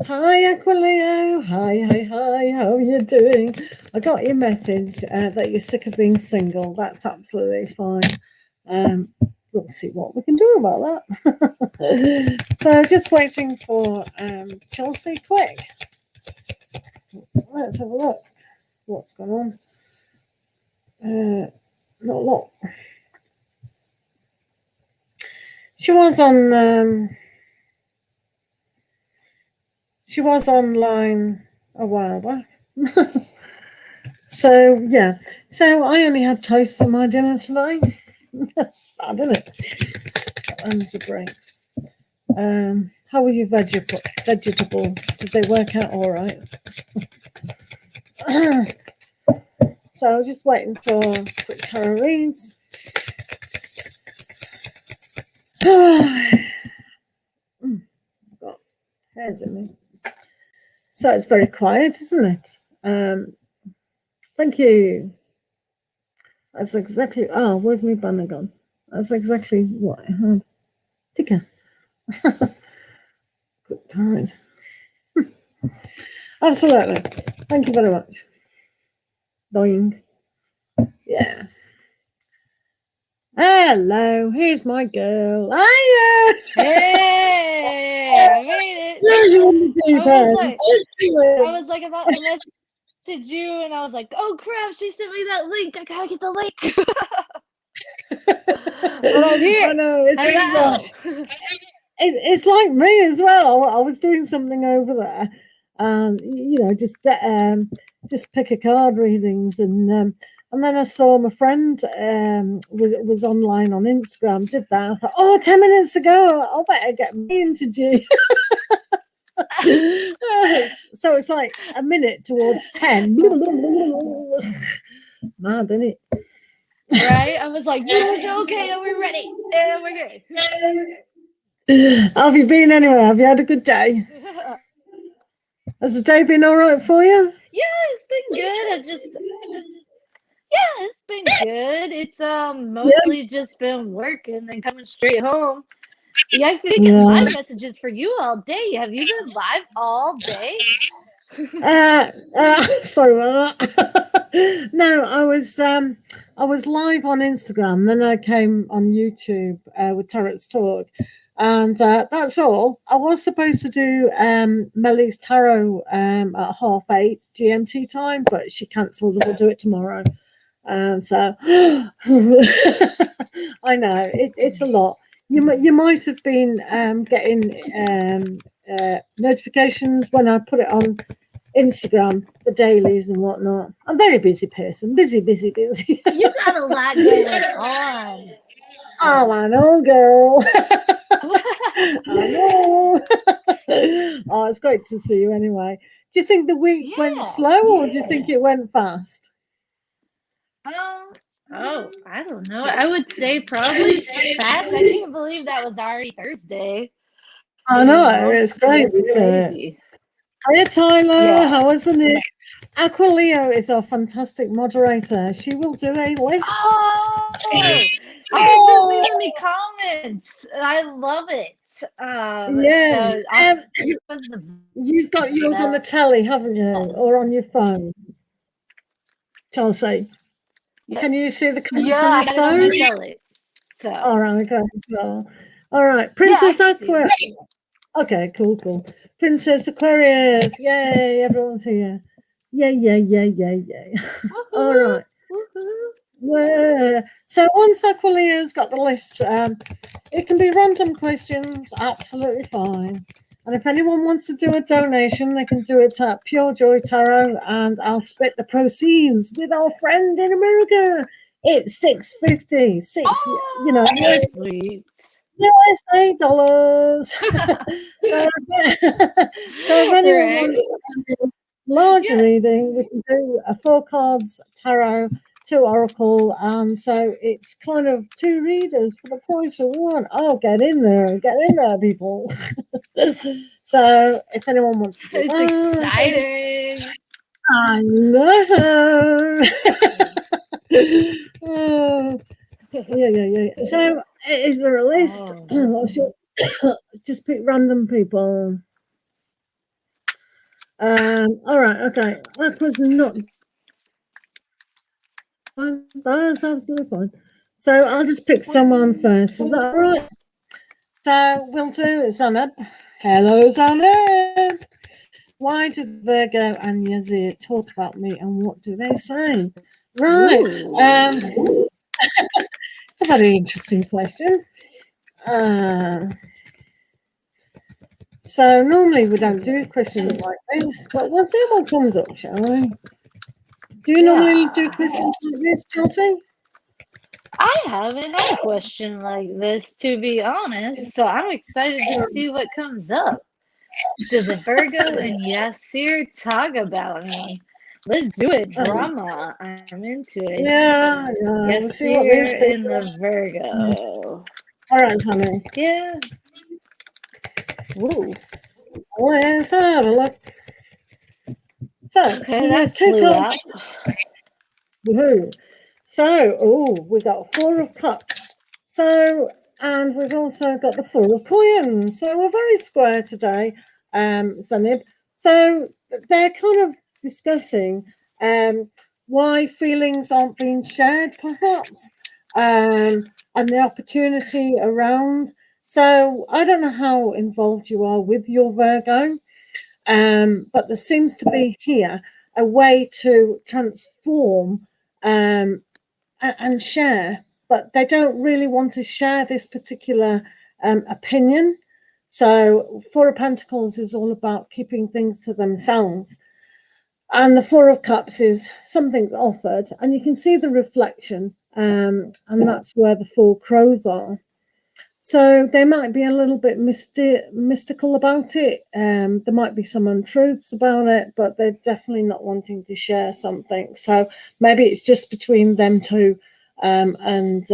Hi, Aquileo. Hi. How are you doing? I got your message that you're sick of being single. That's absolutely fine. We'll see what we can do about that. So, just waiting for Chelsea. Quick, let's have a look. What's going on? Not a lot. She was on. She was online a while back. So yeah. So I only had toast for my dinner today. That's bad, isn't it? Ends the breaks. How were your vegetables? Did they work out all right? So just waiting for quick tarot reads. Got hairs in me. So it's very quiet, isn't it? Thank you. That's exactly. Oh, where's my banner gone? That's exactly what I had. Ticker. Good times. Absolutely. Thank you very much. Doing. Yeah. Hello, here's my girl. Hiya! Hey, I made it. Yeah, you're on the deep end. I was like about to message you, and I was like, oh crap, she sent me that link. I gotta get the link. But I'm here. I know, it's like me as well. I was doing something over there, just pick a card readings, and then I saw my friend was online on Instagram, did that. I thought, oh, 10 minutes ago, I'll better get me into G. So it's like a minute towards 10. Mad, isn't it? Right? I was like, okay, we're ready. Yeah, we're good. Have you been anywhere? Have you had a good day? Has the day been all right for you? Yeah, it's been good. It's been good. It's mostly just been working and coming straight home. Yeah, I've been getting live messages for you all day. Have you been live all day? Sorry about that. No, I was live on Instagram, then I came on YouTube with Tarot's Talk, and that's all. I was supposed to do Mellie's Tarot at 8:30 GMT time, but she cancelled and we'll do it tomorrow. So I know it's a lot. You might have been getting notifications when I put it on Instagram, the dailies and whatnot. I'm a very busy person. Busy. You got a lot going on. Oh, I know, girl. I know. Oh, it's great to see you anyway. Do you think the week went slow or do you think it went fast? Oh, I don't know. I would say probably fast. I can't believe that was already Thursday. I know, it's crazy. Hiya, Tyler. Yeah. How wasn't it? Aquileo is our fantastic moderator. She will do a list. Oh, you guys been leaving me comments. I love it. Yeah. So you've got yours on the telly, haven't you? Or on your phone? Chelsea. Can you see the comments on your I got phone? it on my telly. So. All right, okay. All right. Princess Aquarius. Okay, cool. Princess Aquarius. Yay, everyone's here. Yay. All right. Yeah. So once Aquilea's got the list, it can be random questions, absolutely fine. And if anyone wants to do a donation, they can do it at Pure Joy Tarot, and I'll split the proceeds with our friend in America. It's $6.50. Sweet. USA dollars. So if anyone wants a large reading, we can do a 4 cards tarot, 2 oracle, and so it's kind of 2 readers for the price of 1. Oh, get in there, people. So if anyone wants to do it's exciting. I know. Yeah. So is there a list? Just pick random people. All right, okay. That was not fine. That's absolutely fine. So I'll just pick someone first. Is that all right? So we'll do Zanab. Hello, Zanab. Why did Virgo and Yazir talk about me, and what do they say? Right. It's a very interesting question. So normally we don't do questions like this, but we'll see what comes up, shall we? Do you normally do questions like this, Chelsea? I haven't had a question like this, to be honest, so I'm excited to see what comes up. So the Virgo and Yasir talk about me. Let's do it, drama. I'm into it. Yeah. We'll see what these Yasir and the Virgo. All right, honey. Yeah. Ooh. Let's have a look. So, Okay, there's that two flew cards. out. Woohoo. So, we got 4 of Cups. So, and we've also got the 4 of Coins. So we're very square today, Zanib. So they're kind of discussing why feelings aren't being shared, perhaps, and the opportunity around. So I don't know how involved you are with your Virgo, but there seems to be here a way to transform and share, but they don't really want to share this particular opinion. So 4 of Pentacles is all about keeping things to themselves. And the 4 of Cups is something's offered, and you can see the reflection, and that's where the 4 crows are. So they might be a little bit mystical about it. There might be some untruths about it, but they're definitely not wanting to share something. So maybe it's just between them two, and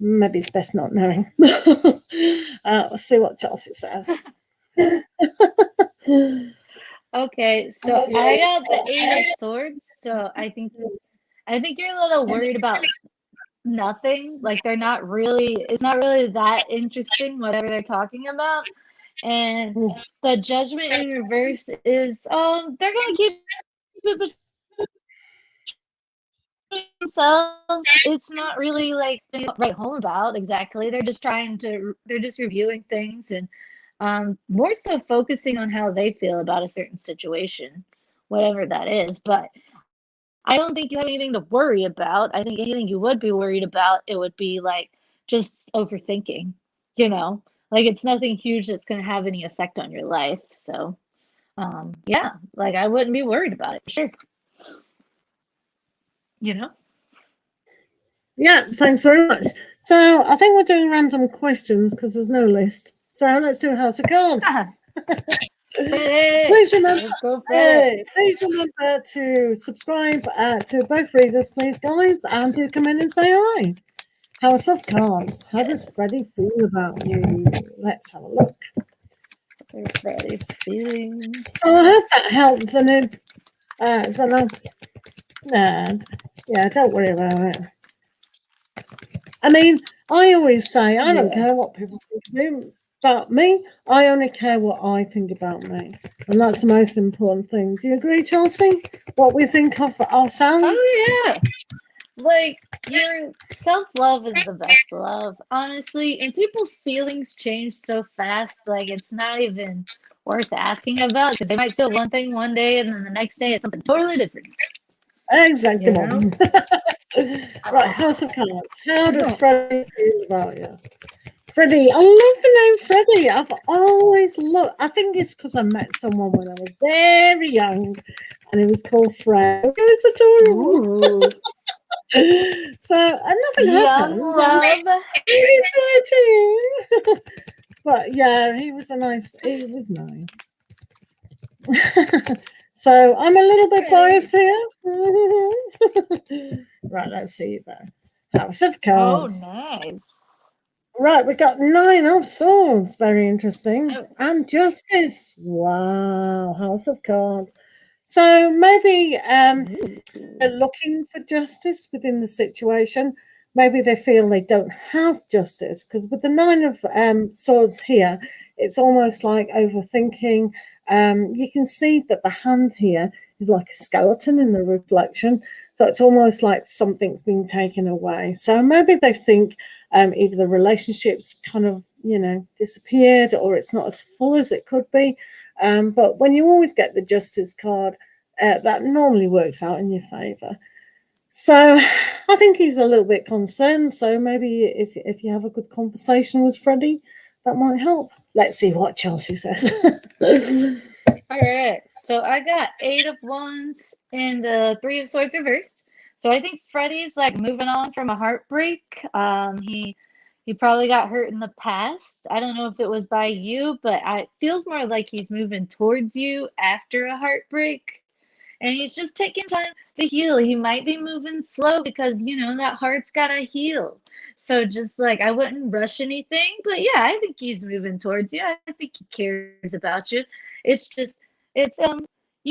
maybe it's best not knowing. We'll see what Chelsea says. Okay, so I got the 8 of Swords, so I think you're a little worried about nothing. Like it's not really that interesting, whatever they're talking about. And the Judgment in reverse is they're gonna keep it between themselves. It's not really like they don't write home about exactly. They're just reviewing things and more so focusing on how they feel about a certain situation, whatever that is. But I don't think you have anything to worry about. I think anything you would be worried about, it would be like just overthinking, like it's nothing huge that's going to have any effect on your life. So, yeah, like I wouldn't be worried about it. Sure. Yeah, thanks very much. So I think we're doing random questions because there's no list. So let's do House of Cards. Please remember to subscribe to both readers, please, guys, and do come in and say hi. House of Cards. How does Freddie feel about you? Let's have a look. Freddie feelings. So I hope that helps. And yeah, don't worry about it. I mean, I always say I don't care what people think about me. I only care what I think about me, and that's the most important thing. Do you agree, Chelsea? What we think of ourselves? Oh yeah, like your self-love is the best love, honestly. And people's feelings change so fast, like it's not even worth asking about because they might feel one thing one day and then the next day it's something totally different. Exactly. Right, House of Cards. How does Freddie feel about you? Freddie, I love the name Freddie. I've always loved. I think it's because I met someone when I was very young, and it was called Fred. It was adorable. So nothing happened. Young love. But yeah, he was nice. So I'm a little bit biased here. Right, let's see there. House of Cards. Oh, nice. Right, we got 9 of Swords. Very interesting. And Justice. Wow, House of Cards. So maybe they're looking for justice within the situation. Maybe they feel they don't have justice because with the 9 of Swords here, it's almost like overthinking, You can see that the hand here is like a skeleton in the reflection. So it's almost like something's been taken away. So maybe they think either the relationship's kind of, disappeared, or it's not as full as it could be. But when you always get the Justice card, that normally works out in your favor. So I think he's a little bit concerned. So maybe if you have a good conversation with Freddie, that might help. Let's see what Chelsea says. All right. So I got 8 of Wands and the 3 of Swords reversed. So I think Freddie's like moving on from a heartbreak. He probably got hurt in the past. I don't know if it was by you, but it feels more like he's moving towards you after a heartbreak. And he's just taking time to heal. He might be moving slow because, that heart's got to heal. So just like, I wouldn't rush anything. But yeah, I think he's moving towards you. I think he cares about you. It's just, you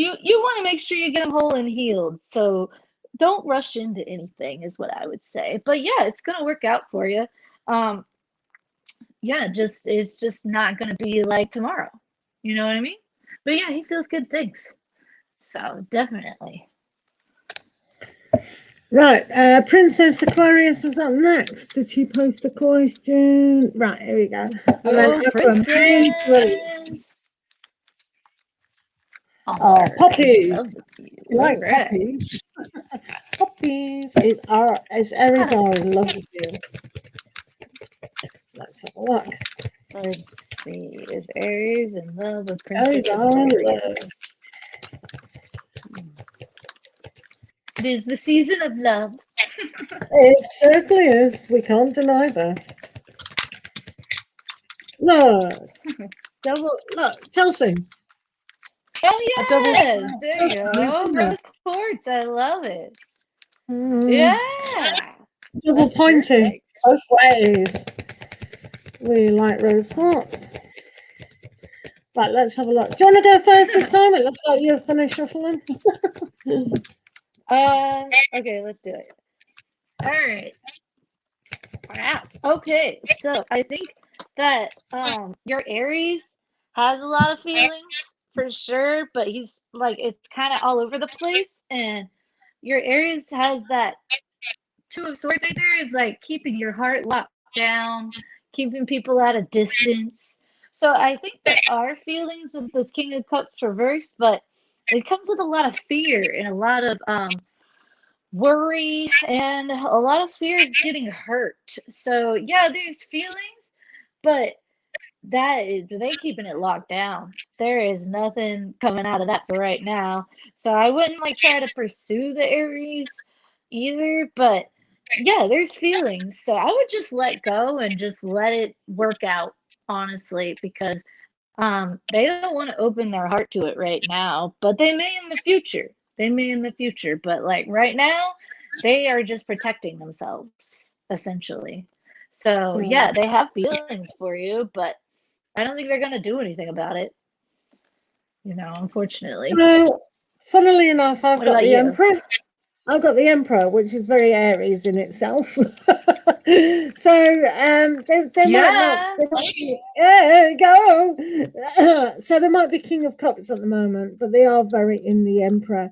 want to make sure you get him whole and healed. So don't rush into anything is what I would say. But yeah, it's going to work out for you. Yeah, it's just not going to be like tomorrow. You know what I mean? But yeah, he feels good things. So definitely. Right, Princess Aquarius is up next. Did she post a question? Right, here we go. Princess. Oh, puppies. You like right. puppies? Puppies is Aries are in love with you. Let's have a look. Let's see. Is Aries in love with Princess Aquarius? It is the season of love. It certainly is. We can't deny that. Look. Look, Chelsea. Oh, yes. There you go. Rose quartz. I love it. Yeah. Double pointed both ways. We like rose quartz. Right, let's have a look. Do you want to go first this time? It looks like you've finished shuffling. Okay, let's do it. All right. Wow. Okay, so I think that your Aries has a lot of feelings for sure, but he's like, it's kind of all over the place, and your Aries has that 2 of Swords right there, is like keeping your heart locked down, keeping people at a distance. So I think there are feelings of this King of Cups reversed, but it comes with a lot of fear and a lot of worry and a lot of fear of getting hurt. So yeah, there's feelings, but they're keeping it locked down. There is nothing coming out of that for right now. So I wouldn't like try to pursue the Aries either, but yeah, there's feelings. So I would just let go and just let it work out, honestly, because they don't want to open their heart to it right now, but they may in the future. But like right now, they are just protecting themselves, essentially. So yeah, they have feelings for you, but I don't think they're gonna do anything about it. Unfortunately. So, funnily enough, I've got the Emperor. I've got the Emperor, which is very Aries in itself. So they might go. So they might be King of Cups at the moment, but they are very in the Emperor.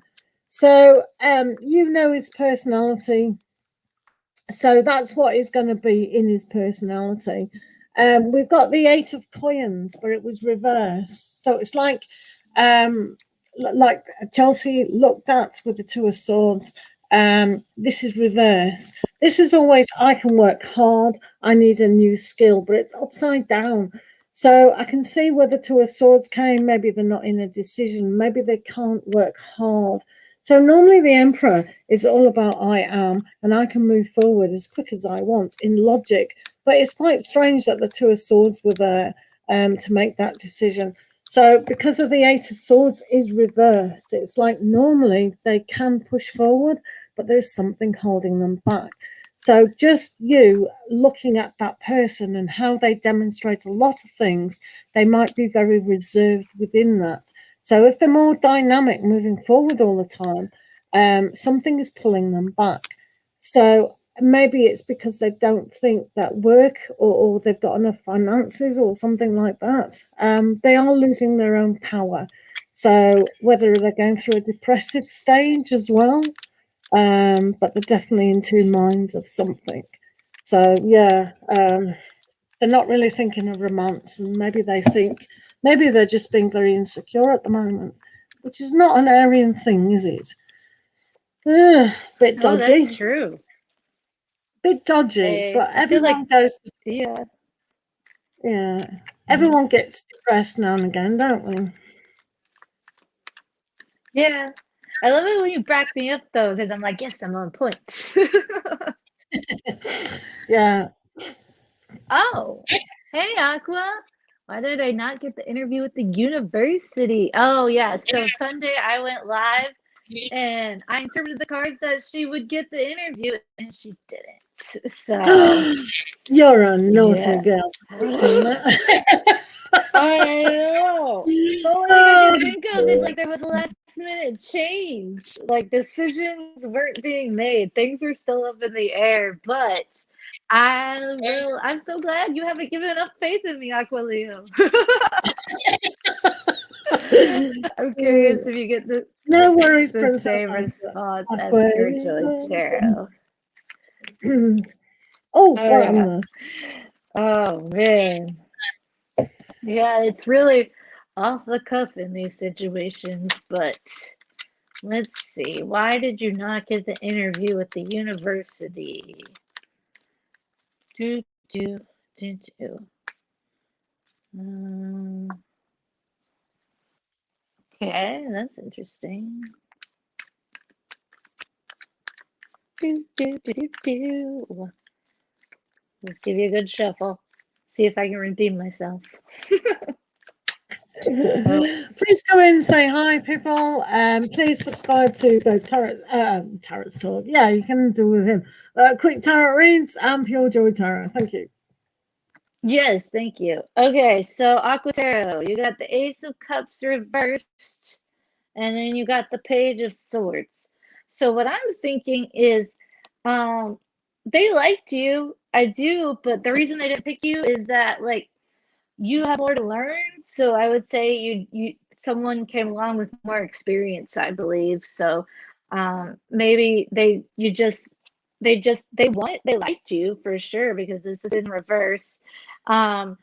So his personality. So that's what is going to be in his personality. We've got the 8 of Coins, but it was reversed. So it's like Chelsea looked at with the 2 of Swords. This is reverse. This is always, I can work hard, I need a new skill, but it's upside down. So I can see where the 2 of Swords came. Maybe they're not in a decision. Maybe they can't work hard. So normally the Emperor is all about I am, and I can move forward as quick as I want in logic. But it's quite strange that the 2 of Swords were there to make that decision. So because of the 8 of Swords is reversed, it's like normally they can push forward, but there's something holding them back. So just you looking at that person and how they demonstrate a lot of things, they might be very reserved within that. So if they're more dynamic moving forward all the time, something is pulling them back. So maybe it's because they don't think that work or they've got enough finances or something like that. They are losing their own power. So whether they're going through a depressive stage as well, but they're definitely in two minds of something. So yeah, they're not really thinking of romance, and maybe they're just being very insecure at the moment, which is not an Aryan thing, is it? Bit Oh, dodgy. that's true. Bit dodgy, but I feel like, everyone goes. yeah. Yeah, everyone gets depressed now and again, don't we? Yeah. I love it when you back me up though, because I'm like, yes, I'm on point. Yeah. Oh, hey, Aqua. Why did I not get the interview with the university? Oh, yeah. So Sunday I went live and I interpreted the cards that she would get the interview and she didn't. So, You're a naughty yeah. girl. I know. The only thing I can think of is like there was a last minute change. Like decisions weren't being made. Things are still up in the air, but I'm so glad you haven't given enough faith in me, Aqualio. I'm curious if you get No worries, the Princess. same response as Aqua. spiritual tarot. Oh, Oh right, yeah. Oh man. Yeah, it's really off the cuff in these situations, but let's see. Why did you not get the interview with the university? Do, do, do, do. Okay, that's interesting. Do, do, do, do, do. Let's give you a good shuffle. See if I can redeem myself. Please go in and say hi, people. Please subscribe to both Tarot's Talk. Yeah, you can do with him. Quick Tarot Reads and Pure Joy Tarot. Thank you. Yes, thank you. Okay, so Aqua Tarot, you got the Ace of Cups reversed, and then you got the Page of Swords. So what I'm thinking is, they liked you. I do, but the reason they didn't pick you is that like you have more to learn. So I would say someone came along with more experience, I believe. So maybe they liked you for sure because this is in reverse. So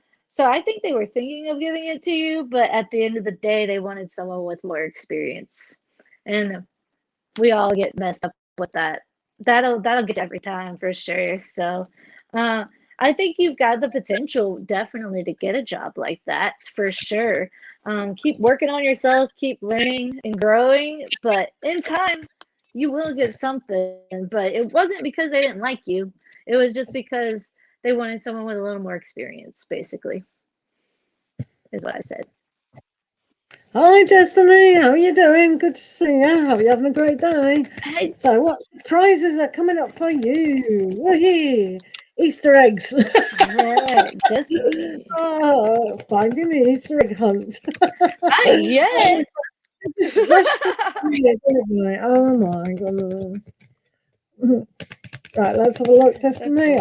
I think they were thinking of giving it to you, but at the end of the day, they wanted someone with more experience. And we all get messed up with that. That'll get you every time for sure. So I think you've got the potential definitely to get a job like that for sure. Keep working on yourself, keep learning and growing, but in time you will get something. But it wasn't because they didn't like you. It was just because they wanted someone with a little more experience, basically, is what I said. Hi, Destiny. How are you doing? Good to see you. Hope you're having a great day. Hey. So, what surprises are coming up for you? Woohoo! Easter eggs. All right, Destiny. Oh, finding the Easter egg hunt. Not yet. Oh my goodness. Right, let's have a look. Destiny.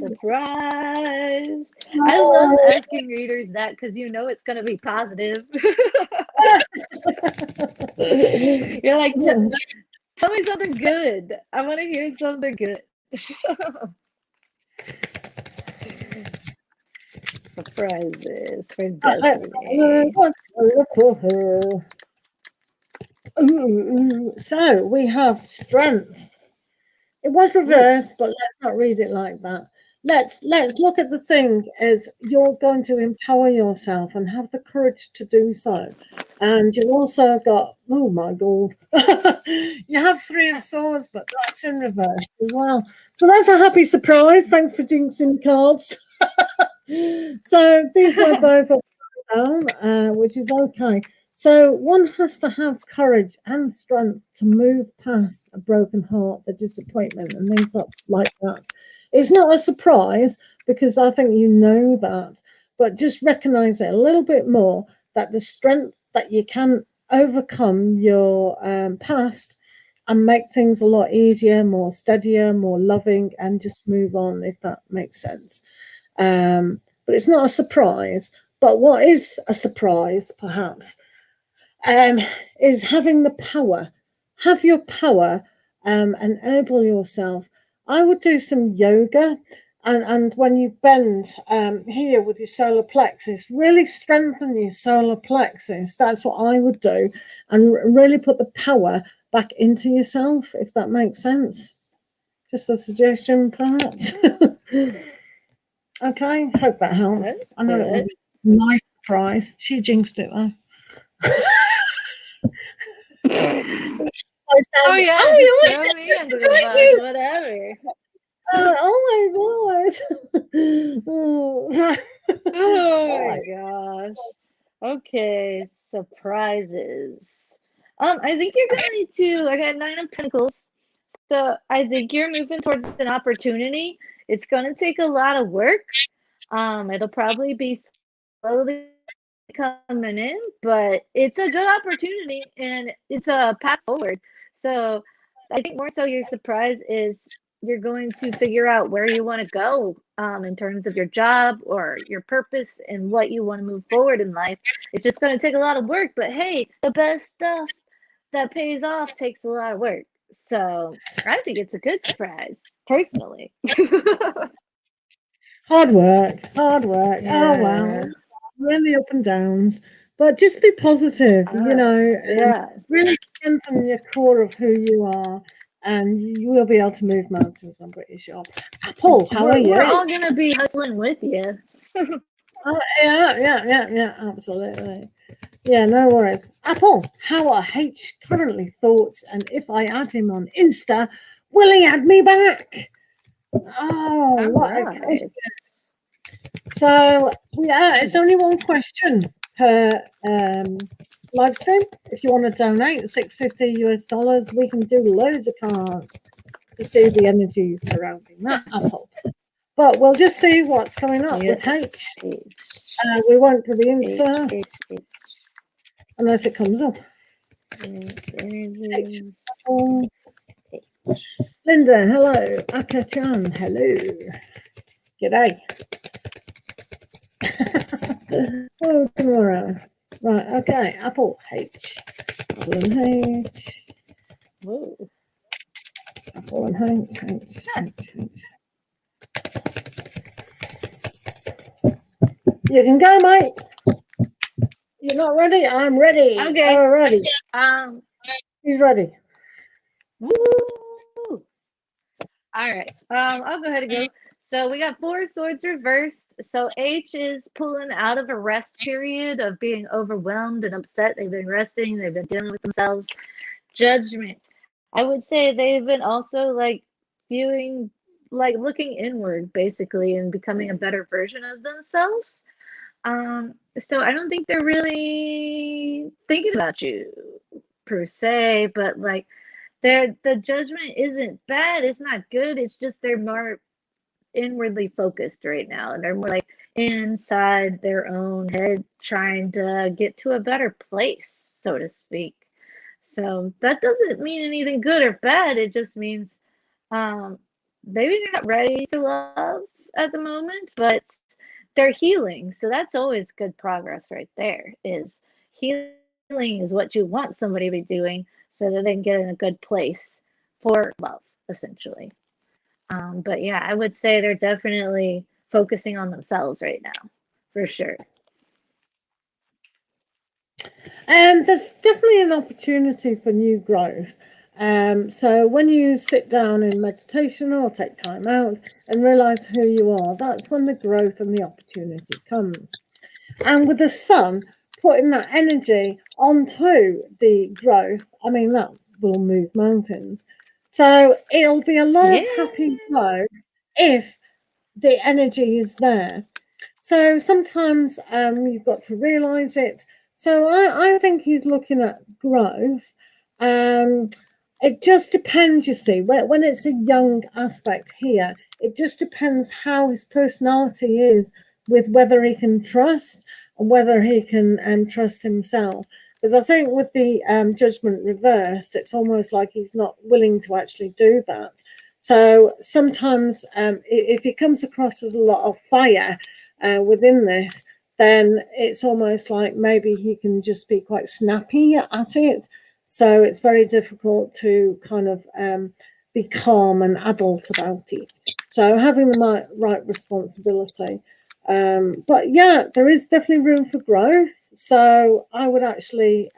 Surprise. I love asking readers that because you know it's going to be positive. You're like, tell me something good. I want to hear something good. Surprises for Destiny. So we have strength. It was reversed, but let's not read it like that. Let's look at the thing as you're going to empower yourself and have the courage to do so. And you've also got, oh my God, you have 3 of Swords, but that's in reverse as well. So that's a happy surprise. Thanks for jinxing cards. So these were both down, which is okay. So one has to have courage and strength to move past a broken heart, the disappointment, and things like that. It's not a surprise because I think you know that, but just recognize it a little bit more, that the strength that you can overcome your past and make things a lot easier, more steadier, more loving, and just move on, if that makes sense. But it's not a surprise. But what is a surprise, perhaps, is having the power. Have your power, and enable yourself. I would do some yoga, and when you bend here with your solar plexus, really strengthen your solar plexus. That's what I would do, and really put the power back into yourself, if that makes sense. Just a suggestion, perhaps. Okay, hope that helps. That's I know it was good. a nice surprise. She jinxed it though. Oh yeah, oh, just you throw want me under the bus, whatever. always. Oh. Oh my gosh. Okay, surprises. I think you're gonna need to. I got 9 of Pentacles, so I think you're moving towards an opportunity. It's gonna take a lot of work. It'll probably be slowly coming in, but it's a good opportunity and it's a path forward. So I think more so your surprise is you're going to figure out where you want to go in terms of your job or your purpose and what you want to move forward in life. It's just going to take a lot of work, but hey, the best stuff that pays off takes a lot of work. So I think it's a good surprise, personally. Hard work. Yeah. Oh wow, really up and downs, but just be positive. Yeah. Really strengthen your core of who you are, and you will be able to move mountains. I'm pretty sure. Apple, how are you? We're all gonna be hustling with you. Yeah, absolutely. Yeah, no worries. Apple, how are H currently thoughts? And if I add him on Insta, will he add me back? Oh, All what a right. question. So, it's only one question per live stream. If you want to donate $650 US, we can do loads of cards to see the energies surrounding that Apple. But we'll just see what's coming up with H. We won't do the Insta unless it comes up. Energies. Linda, hello. Aka-chan, hello. G'day. Oh, tomorrow. Right, okay. Apple H. Apple and H. Whoa. Apple and H. You can go, mate. You're not ready? I'm ready. Okay. Alrighty. He's ready. Woo. All right. I'll go ahead and go. So we got 4 swords reversed. So H is pulling out of a rest period of being overwhelmed and upset. They've been resting. They've been dealing with themselves. Judgment. I would say they've been also like viewing, like looking inward basically and becoming a better version of themselves. So I don't think they're really thinking about you per se, but like the judgment isn't bad, it's not good, it's just they're more inwardly focused right now and they're more like inside their own head trying to get to a better place, so to speak. So that doesn't mean anything good or bad, it just means maybe they're not ready for love at the moment, but they're healing. So that's always good progress right there, is healing is what you want somebody to be doing so that they can get in a good place for love, essentially. But yeah, I would say they're definitely focusing on themselves right now, for sure. There's definitely an opportunity for new growth. So when you sit down in meditation or take time out and realize who you are, that's when the growth and the opportunity comes. And with the sun putting that energy onto the growth, I mean, that will move mountains. So it'll be a lot of happy growth if the energy is there. So sometimes you've got to realize it. So I think he's looking at growth. It just depends, you see, when it's a young aspect here, it just depends how his personality is with whether he can trust and whether he can trust himself. Because I think with the judgment reversed, it's almost like he's not willing to actually do that. So sometimes if it comes across as a lot of fire within this, then it's almost like maybe he can just be quite snappy at it. So it's very difficult to kind of be calm and adult about it. So having the right responsibility. But yeah, there is definitely room for growth. So I would actually,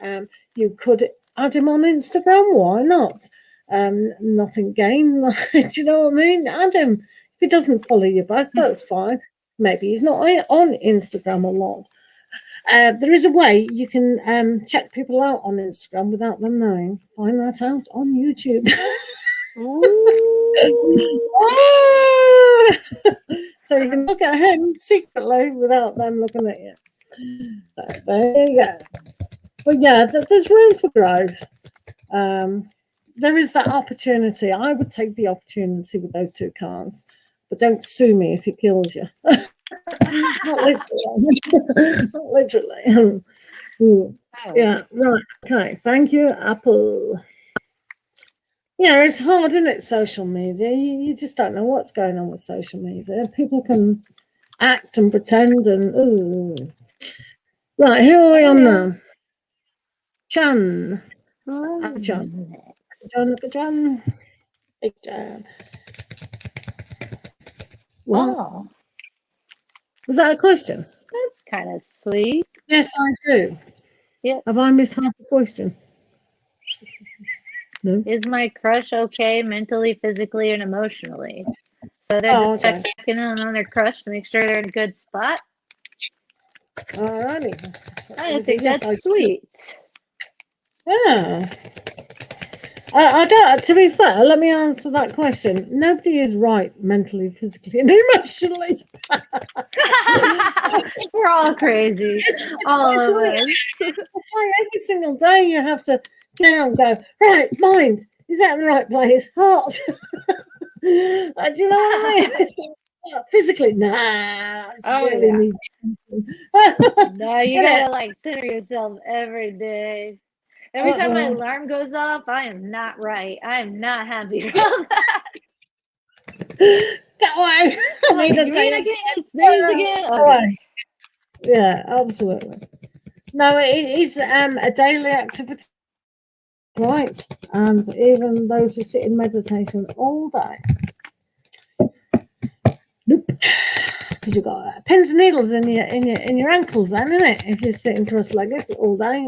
you could add him on Instagram. Why not? Nothing gained. Do you know what I mean? Add him. If he doesn't follow you back, that's fine. Maybe he's not on Instagram a lot. There is a way you can check people out on Instagram without them knowing. Find that out on YouTube. So you can look at him secretly without them looking at you. So there you go. But yeah, there's room for growth. There is that opportunity. I would take the opportunity with those two cards, but don't sue me if he kills you. Not literally. Not literally. Yeah, right. Okay. Thank you, Apple. Yeah, it's hard, isn't it? Social media. You just don't know what's going on with social media. People can act and pretend and ooh. Right, who are we on now? Chan. John. John. Big John. What? Oh, Was that a question? that's kind of sweet. Yes, I do. Yep. Have I missed half the question? No. Is my crush okay mentally, physically, and emotionally? So they're just checking in on their crush to make sure they're in a good spot. Alrighty. I think that's sweet. Yeah. I don't. To be fair, let me answer that question. Nobody is right mentally, physically, and emotionally. We're all crazy. All of us. It's like every single day you have to get out and go, right, mind, is that in the right place? Heart. Do you know what I mean? Physically, nah. Really no, you gotta like center yourself every day. Every time my alarm goes off, I am not right. I am not happy about that. That way. Like, you mean again? Snooze again? Okay. Yeah, absolutely. No, it's a daily activity, right? And even those who sit in meditation all day. Nope. Because you've got pins and needles in your ankles, then, isn't it? If you're sitting cross-legged all day.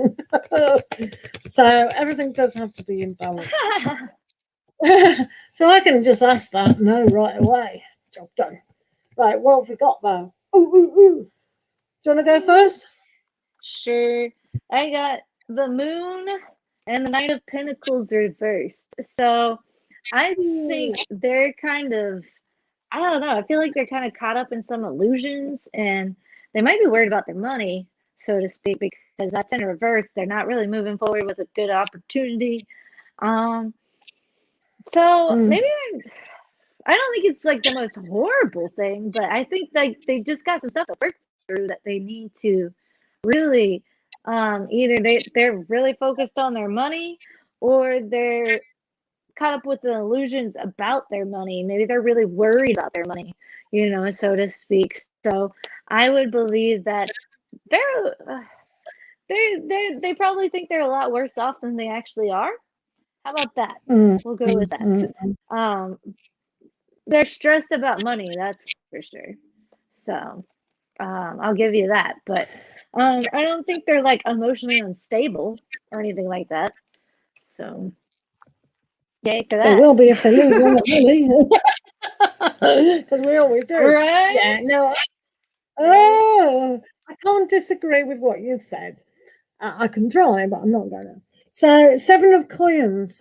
So everything does have to be in balance. So I can just ask that no right away. Job done. Right, what have we got though? Ooh. Do you want to go first? Sure. I got the moon and the Knight of Pentacles reversed. So I think they're kind of, I don't know, I feel like they're kind of caught up in some illusions and they might be worried about their money, so to speak, because that's in reverse. They're not really moving forward with a good opportunity. So maybe I don't think it's like the most horrible thing, but I think like they just got some stuff to work through that they need to really either they're really focused on their money or they're caught up with the illusions about their money. Maybe they're really worried about their money, so to speak. So I would believe that they probably think they're a lot worse off than they actually are. How about that? We'll go with that. They're stressed about money, that's for sure. So I'll give you that. But I don't think they're like emotionally unstable or anything like that. So yay for that. There will be if they lose, won't it, really? Because we always do. Right? Yeah, no. Oh, I can't disagree with what you said. I can try, but I'm not going to. So, 7 of coins.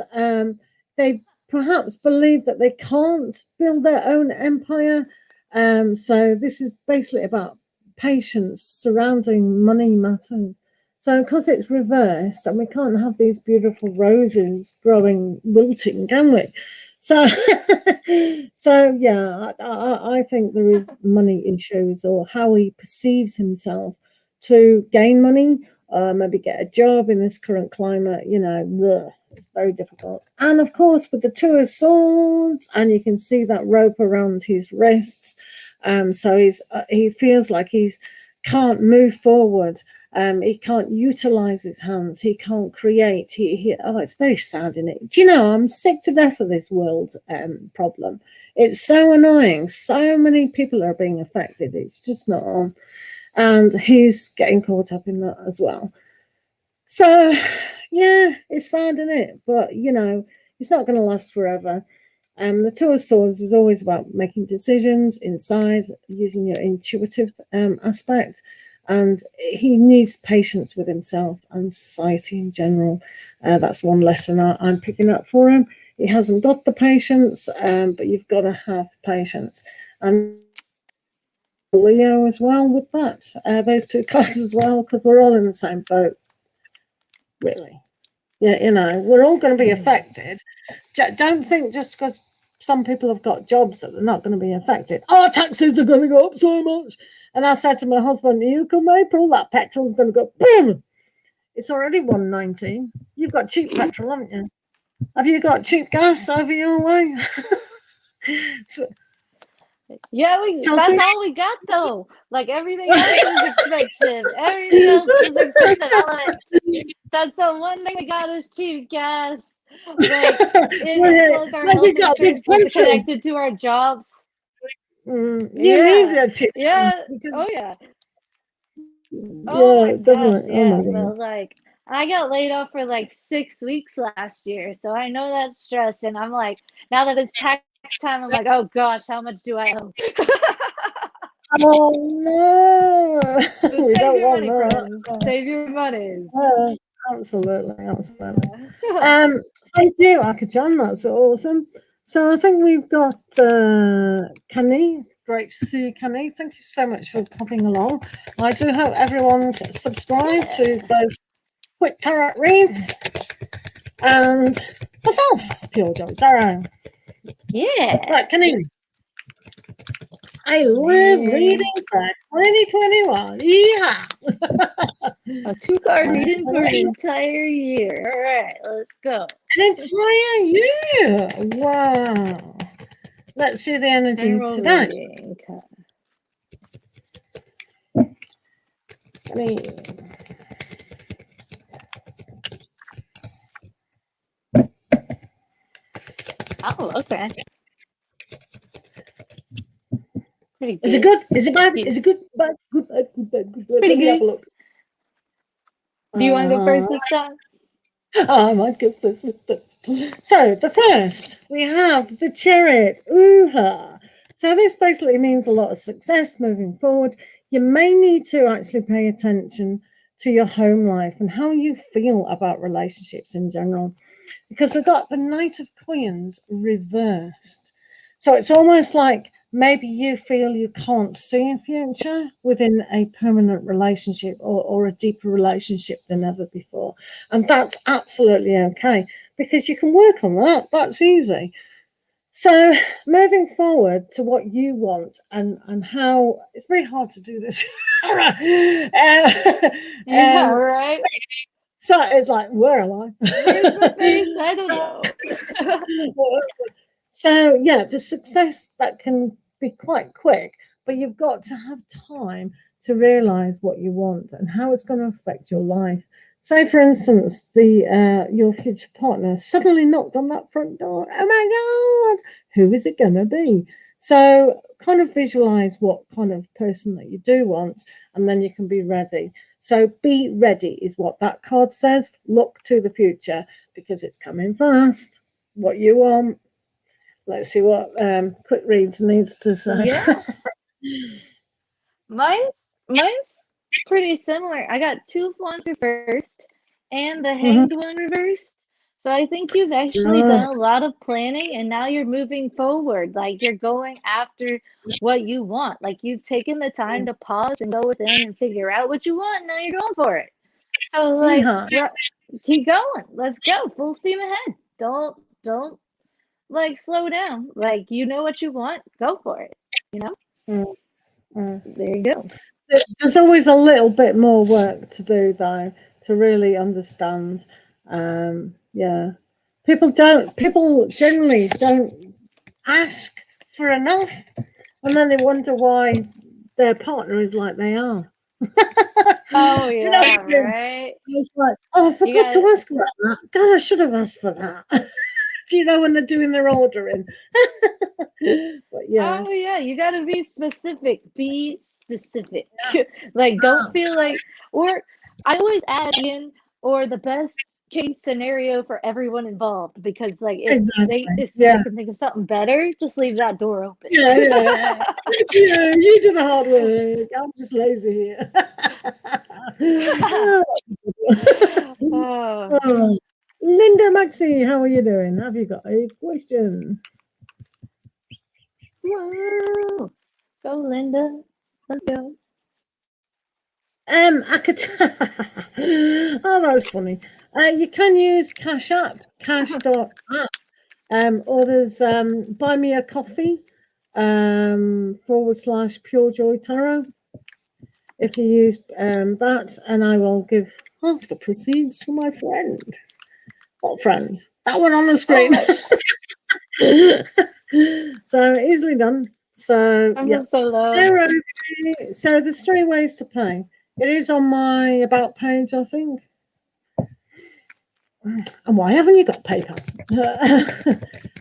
They perhaps believe that they can't build their own empire. So this is basically about patience surrounding money matters. So because it's reversed and we can't have these beautiful roses growing, wilting, can we? So, yeah, I think there is money issues or how he perceives himself to gain money maybe get a job in this current climate. It's very difficult. And of course, with the Two of Swords, and you can see that rope around his wrists. So he feels like he's can't move forward. He can't utilize his hands. He can't create. It's very sad, isn't it? Do you know, I'm sick to death of this world problem. It's so annoying. So many people are being affected. It's just not on. And he's getting caught up in that as well. So, yeah, it's sad, isn't it? But, it's not going to last forever. The Two of Swords is always about making decisions inside, using your intuitive aspect. And he needs patience with himself and society in general. That's one lesson I'm picking up for him. He hasn't got the patience, but you've got to have patience. And Leo as well with that. Those two cards as well, because we're all in the same boat, really. Yeah, we're all going to be affected. Don't think just because some people have got jobs that they're not going to be affected. Oh, taxes are going to go up so much. And I said to my husband, you come April, that petrol's going to go boom. It's already 1.19. You've got cheap petrol, haven't you? Have you got cheap gas over your way? Yeah, that's all we got though. Like everything else is expensive. Everything else is expensive. That's the one thing we got is cheap gas. Like our health insurance is connected to our jobs. You need a cheap gas. Oh yeah. Oh my gosh, yeah. But like I got laid off for like 6 weeks last year, so I know that's stress. And I'm like, now that it's tax time, I'm like, oh gosh, how much do I owe? Oh no! So save your money, friends. Save your money. Absolutely. Thank you, Akajan. That's awesome. So I think we've got Kenny. Great to see you, Kenny. Thank you so much for popping along. I do hope everyone's subscribed to both Quick Tarot Reads and myself, Pure Joe Tarot. Yeah. Right, Kenny. I live reading for 2021. Yeah. A 2-card reading for an entire year. All right, let's go. An entire year. Wow. Let's see the energy today. Oh, okay. Pretty good. Is it good? Is it bad? Is it good? Bad? Good. Pretty good. Have a look. Do you want to go first this time? I might go first. So the first, we have the Chariot. Ooh-ha. So this basically means a lot of success moving forward. You may need to actually pay attention to your home life and how you feel about relationships in general, because we've got the Knight of Coins reversed. So it's almost like maybe you feel you can't see a future within a permanent relationship or a deeper relationship than ever before. And that's absolutely okay, because you can work on that. That's easy. So moving forward to what you want and how it's very hard to do this. Yeah, right. So it's like, where am I? Where's my face? I don't know. So yeah, the success that can be quite quick, but you've got to have time to realize what you want and how it's going to affect your life. So, for instance, your future partner suddenly knocked on that front door. Oh my God, who is it going to be? So, kind of visualize what kind of person that you do want, and then you can be ready. So, be ready is what that card says. Look to the future because it's coming fast. What you want. Let's see what Quick Reads needs to say. Yeah. Mine's pretty similar. I got 2 of Wands reversed and the Hanged one reversed. So I think you've actually done a lot of planning and now you're moving forward. Like you're going after what you want. Like you've taken the time to pause and go within and figure out what you want. And now you're going for it. So like keep going. Let's go. Full steam ahead. Don't like slow down. Like you know what you want. Go for it. You know? There you go. There's always a little bit more work to do, though, to really understand. Yeah, people generally don't ask for enough, and then they wonder why their partner is like they are. Oh Do you know what yeah, I mean? right. It's like, oh, I You forgot to got. ask about that. God, I should have asked for that. Do you know when they're doing their ordering? But yeah. Oh yeah, you got to be specific. Be specific. Like, don't feel like. Or I always add in or the best case scenario for everyone involved because like Exactly. if Yeah. they can think of something better, just leave that door open. Yeah. You do the hard work. I'm just lazy here. Oh, Oh. Linda Maxie, how are you doing? Have you got a question? whoa. Go, Linda. Let's go. I could. Oh, that was funny. You can use Cash App, cash.app. Or there's Buy Me a Coffee / Pure Joy Tarot. If you use that, and I will give half the proceeds to my friend. What friend? That one on the screen. So easily done. So yeah. So there's 3 ways to pay. It is on my about page, I think. And why haven't you got PayPal?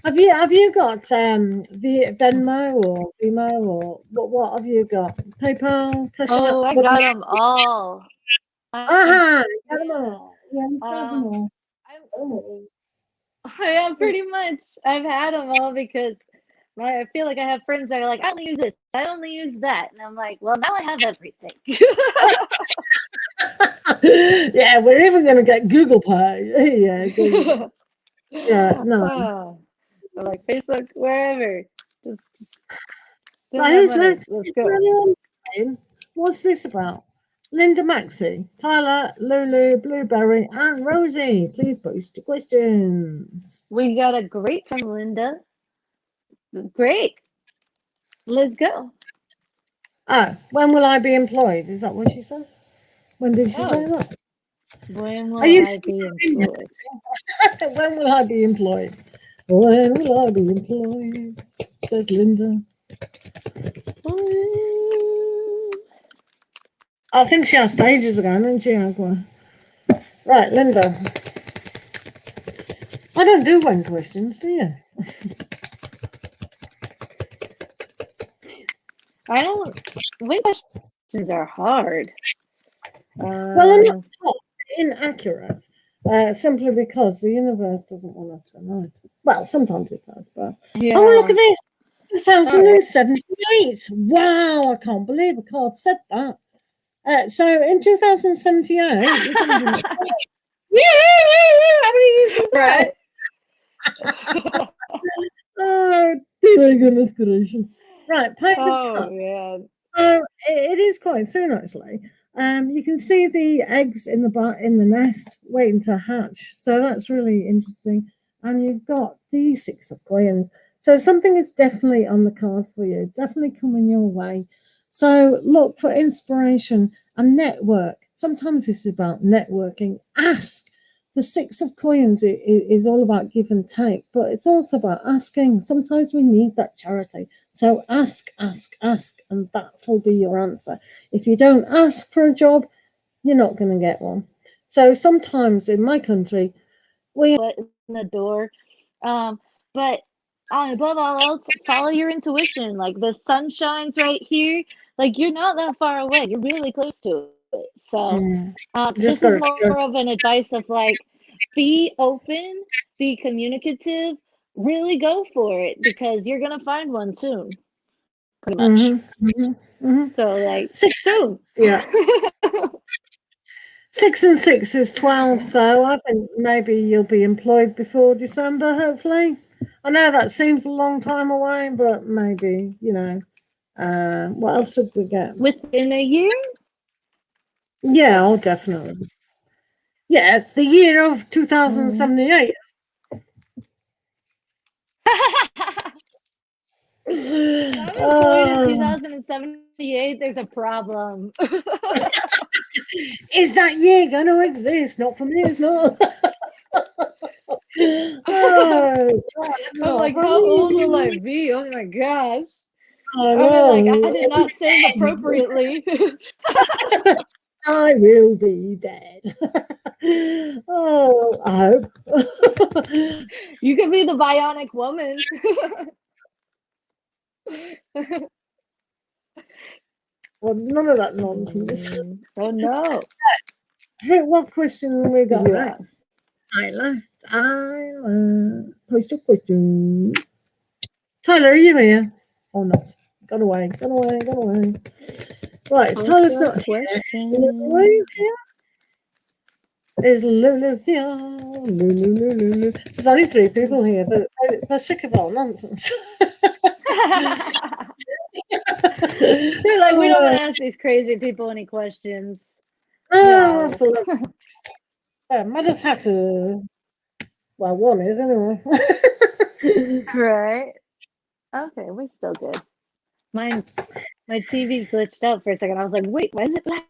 have you got the Venmo or Vimo or what have you got? PayPal, Cash App? Oh, I got them all. Got them all. Yeah, you got them all. Yeah, pretty much. I've had them all because I feel like I have friends that are like, I only use this, I only use that. And I'm like, well, now I have everything. Yeah, we're even going to get Google Pay. Yeah, Google. Yeah, no. Or like Facebook, wherever. Just send Right, that who's money. next? Let's Is go. there anyone playing? What's this about? Linda Maxey, Tyler, Lulu, Blueberry, and Rosie. Please post your questions. We got a great from Linda. Great. Let's go. Oh, when will I be employed? Is that what she says? When did she say that? When will Are you I be employed? when will I be employed? When will I be employed? Says Linda. I think she asked ages ago, didn't she, Agua? Right, Linda. I don't do when questions, do you? I don't. When questions are hard. Well, I'm not inaccurate, simply because the universe doesn't want us to know. Well, sometimes it does, but Yeah. oh, look at this, 2078. Wow, I can't believe a card said that. So in 2078, you're going to be how many years is that? Right. Oh, dear goodness gracious! Right, Page of Cups. Yeah. So it is quite soon, actually. You can see the eggs in the nest waiting to hatch. So that's really interesting. And you've got the 6 of coins. So something is definitely on the cards for you. Definitely coming your way. So look for inspiration and network. Sometimes this is about networking. Ask. The 6 of coins is all about give and take, but it's also about asking. Sometimes we need that charity. So ask, and that will be your answer. If you don't ask for a job, you're not going to get one. So sometimes in my country, we in the door. But above all else, follow your intuition. Like the sun shines right here. Like you're not that far away. You're really close to it. So this is more of an advice of like, be open, be communicative, really go for it because you're gonna find one soon. Pretty much. So like 6 soon. Yeah. 6 and 6 is 12, so I think maybe you'll be employed before December, hopefully. I know that seems a long time away, but maybe, what else did we get? Within a year? Yeah, oh, definitely. Yeah, the year of 2078. I'm employed in 2078. There's a problem. Is that year going to exist? Not for me, it's not. Oh, I'm like, how old will I be? Oh my gosh. I I mean, like, know. I did not save appropriately. I will be dead. Oh, I hope. You could be the bionic woman. Well, none of that nonsense. Oh no. Hey, what question we got You next? asked. Tyler, post your question. Tyler, are you here? Oh no, got away. Right, Post Tyler's your not here. question. Lulu here? Is Lulu here? Lulu. There's only 3 people here, but they're sick of all nonsense. They're like, we don't want to ask these crazy people any questions. No, absolutely. Mother's hat well, one is anyway. Right. Okay, we're still good. My TV glitched out for a second. I was like, wait, why is it black?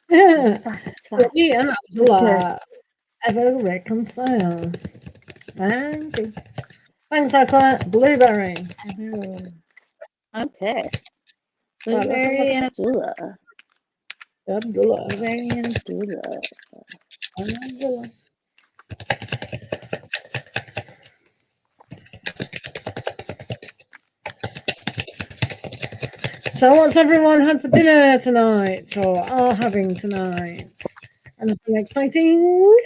Yeah. It's fine. Yeah, Abdullah, ever reconcile. Thank you. Thanks, Aqua. Blueberry. Okay. Right, Blueberry and Abdullah. Abdullah. Blueberry and Abdullah. Abdullah. So, what's everyone had for dinner tonight, or are having tonight? Anything exciting?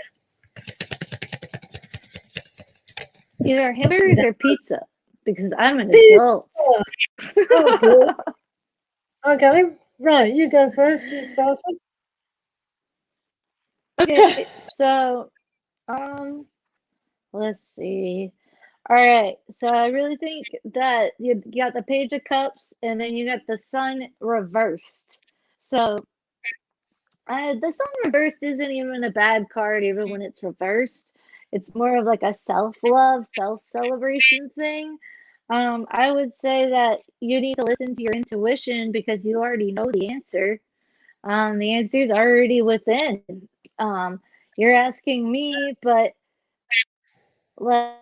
Either hamburgers or pizza, because I'm an adult. Okay, right, you go first. You started. Okay, so let's see. All right, so I really think that you got the Page of Cups, and then you got the Sun reversed. So the Sun reversed isn't even a bad card, even when it's reversed. It's more of like a self-love, self-celebration thing. I would say that you need to listen to your intuition because you already know the answer. The answer's already within. You're asking me, but like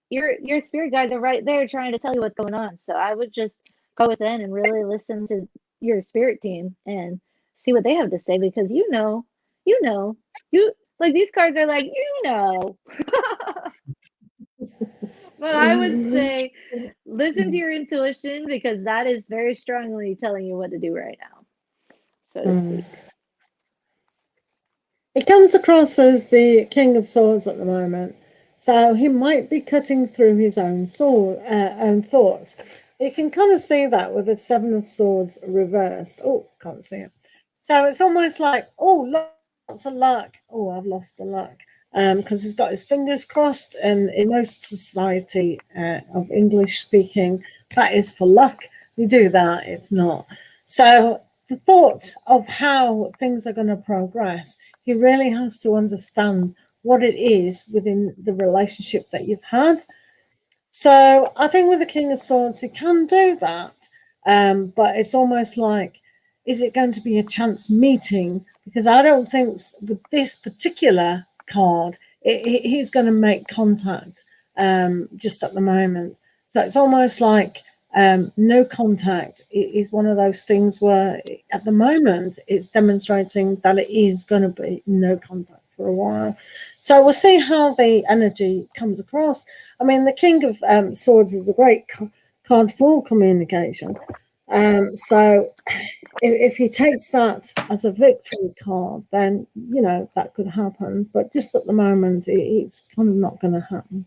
your spirit guides are right there trying to tell you what's going on. So I would just go within and really listen to your spirit team and see what they have to say because you like these cards are like But I would say listen to your intuition because that is very strongly telling you what to do right now, so to speak. It comes across as the King of Swords at the moment, so he might be cutting through his own own thoughts. You can kind of see that with the Seven of Swords reversed. Oh, can't see it. So it's almost like, oh, lots of luck. Oh, I've lost the luck. Because he's got his fingers crossed, and in most society of English speaking, that is for luck. You do that, it's not. So the thought of how things are going to progress, he really has to understand what it is within the relationship that you've had. So I think with the King of Swords, he can do that, but it's almost like, is it going to be a chance meeting? Because I don't think with this particular card, he's going to make contact just at the moment. So it's almost like no contact is one of those things where at the moment it's demonstrating that it is going to be no contact for a while. So we'll see how the energy comes across. I mean, the King of Swords is a great card for communication. So if he takes that as a victory card, then, you know, that could happen. But just at the moment, it's kind of not going to happen.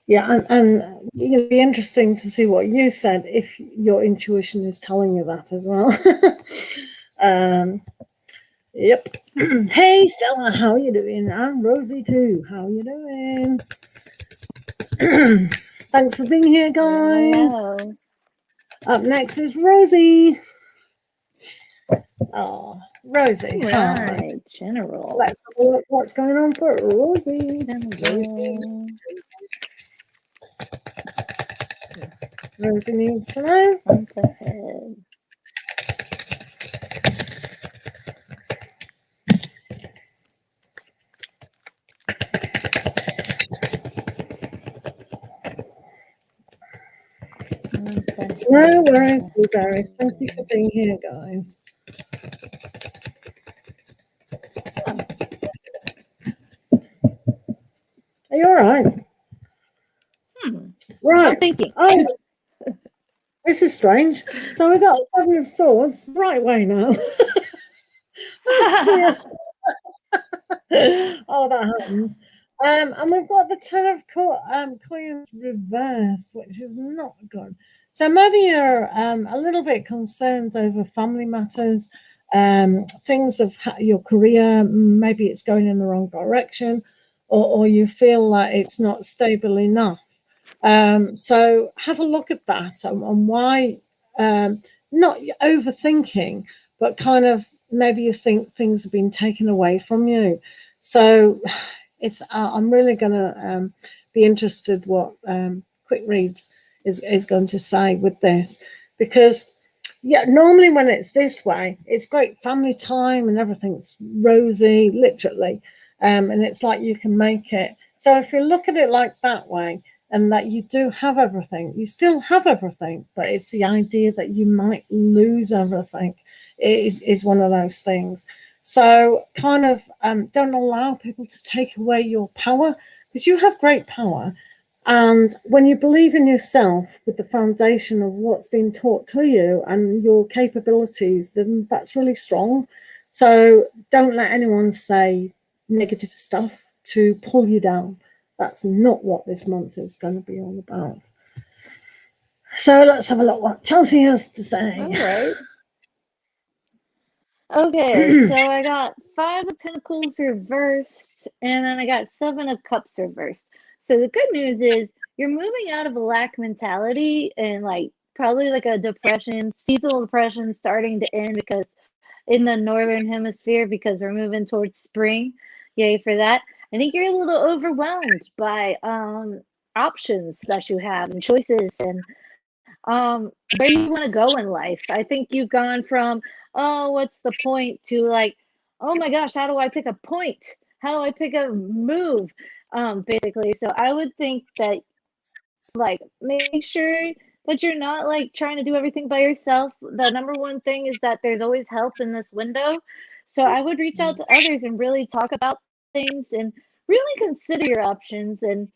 Yeah, and it'd be interesting to see what you said if your intuition is telling you that as well. Yep. Hey, Stella, how you doing? I'm Rosie too. How you doing? Thanks for being here, guys. Hello. Up next is Rosie. Oh, Rosie. Right, Hi. General. Let's have a look what's going on for Rosie. General. Rosie needs to know. Month ahead. No worries, Blueberry. Thank you for being here, guys. Are you all right? Right. I'm thinking. Oh, this is strange. So we got 7 of Swords the right way now. Yes. Oh, that happens. And we've got the 10 of Coins reversed, which is not good. So maybe you're a little bit concerned over family matters, things of your career. Maybe it's going in the wrong direction, or you feel like it's not stable enough. So have a look at that and why, not overthinking, but kind of maybe you think things have been taken away from you. So it's I'm really going to be interested what Quick Reads is going to say with this, because normally when it's this way, it's great family time and everything's rosy, literally, and it's like you can make it. So if you look at it like that way, and that you do have everything, you still have everything, but it's the idea that you might lose everything is one of those things. So kind of don't allow people to take away your power, because you have great power. And when you believe in yourself with the foundation of what's been taught to you and your capabilities, then that's really strong. So don't let anyone say negative stuff to pull you down. That's not what this month is going to be all about. So let's have a look what Chelsea has to say. All right. Okay, so I got 5 of Pentacles reversed, and then I got 7 of Cups reversed. So the good news is you're moving out of a lack mentality and like probably like a depression, seasonal depression starting to end, because in the northern hemisphere, because we're moving towards spring. Yay for that. I think you're a little overwhelmed by options that you have and choices and where you want to go in life. I think you've gone from, oh, what's the point, to like, oh my gosh, how do I pick a point? How do I pick a move? Basically. So I would think that, like, make sure that you're not like trying to do everything by yourself. The number one thing is that there's always help in this window. So I would reach out to others and really talk about things and really consider your options. And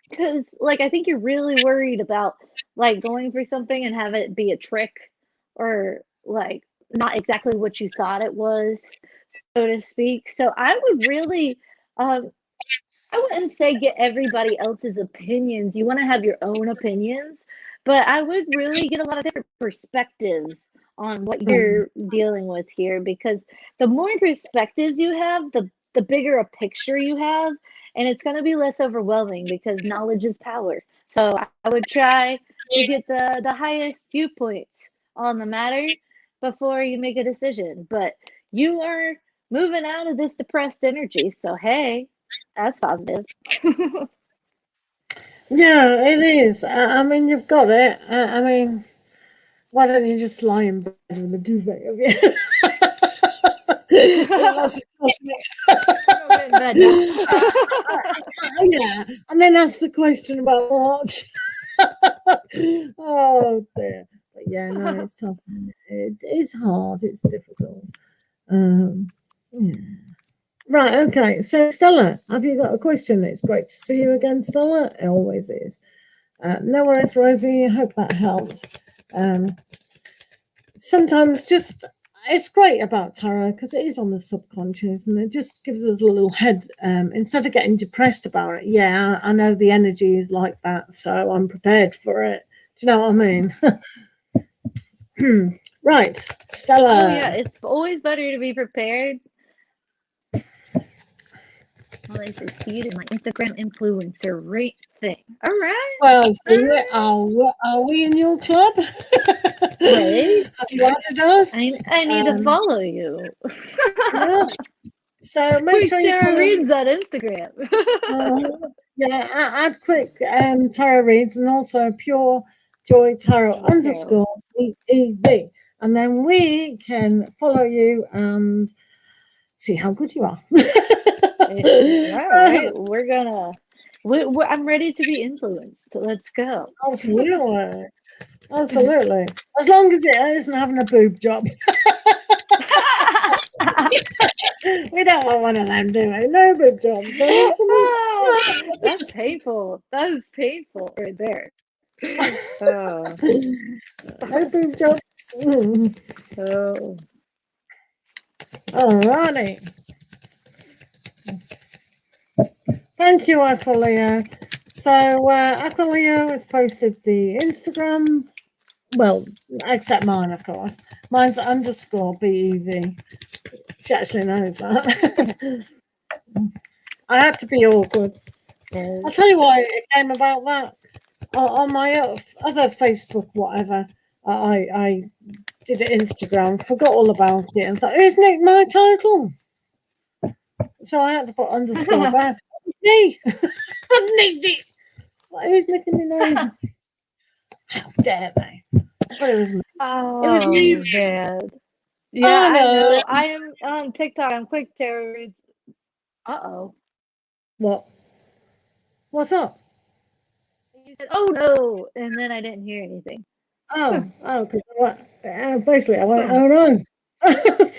because like I think you're really worried about like going for something and have it be a trick, or like not exactly what you thought it was, so to speak. So I would really I wouldn't say get everybody else's opinions. You want to have your own opinions, but I would really get a lot of different perspectives on what you're dealing with here, because the more perspectives you have, the bigger a picture you have, and it's going to be less overwhelming because knowledge is power. So I would try to get the highest viewpoints on the matter before you make a decision. But you are moving out of this depressed energy, so hey, that's positive. Yeah, it is. I mean, you've got it. I mean, why don't you just lie in bed with a duvet over you? Yeah, and then ask the question about what. Oh dear. But yeah, no, it's tough. It's hard. It's difficult. Yeah. Right, okay. So, Stella, have you got a question? It's great to see you again, Stella. It always is. No worries, Rosie. I hope that helped. Sometimes just it's great about tarot because it is on the subconscious and it just gives us a little head. Instead of getting depressed about it, yeah, I know the energy is like that, so I'm prepared for it. Do you know what I mean? Right, Stella. Oh, yeah, it's always better to be prepared. Well, I succeed in my Instagram influencer rate thing. All right. Well, are we in your club? Right. Have you added us? I need to follow you. Yeah. So make sure you Tarot Reads on Instagram. yeah, add quick tarot reads and also pure joy tarot _EEV. And then we can follow you and see how good you are. All right, we're gonna. I'm ready to be influenced. Let's go. Absolutely. Absolutely. As long as it isn't having a boob job. We don't want one of them, do we? No boob jobs. That's painful. That is painful right there. Oh. No boob jobs. Oh. Alrighty. Thank you, Aquileo. So Aquileo has posted the Instagram. Well, except mine, of course. Mine's _BEV. She actually knows that. I had to be awkward. I'll tell you why it came about that. On my other Facebook, whatever, I did it Instagram, forgot all about it, and thought, who's nicked my title? So I had to put _ back. Me! I've nicked it! Who's nicking my name? How dare they? But it was me. Oh, It was me. man. Yeah, I know. I am on TikTok. I'm quick tarot reads. Uh-oh. What? What's up? You said, oh no, and then I didn't hear anything. Because basically I went, oh no.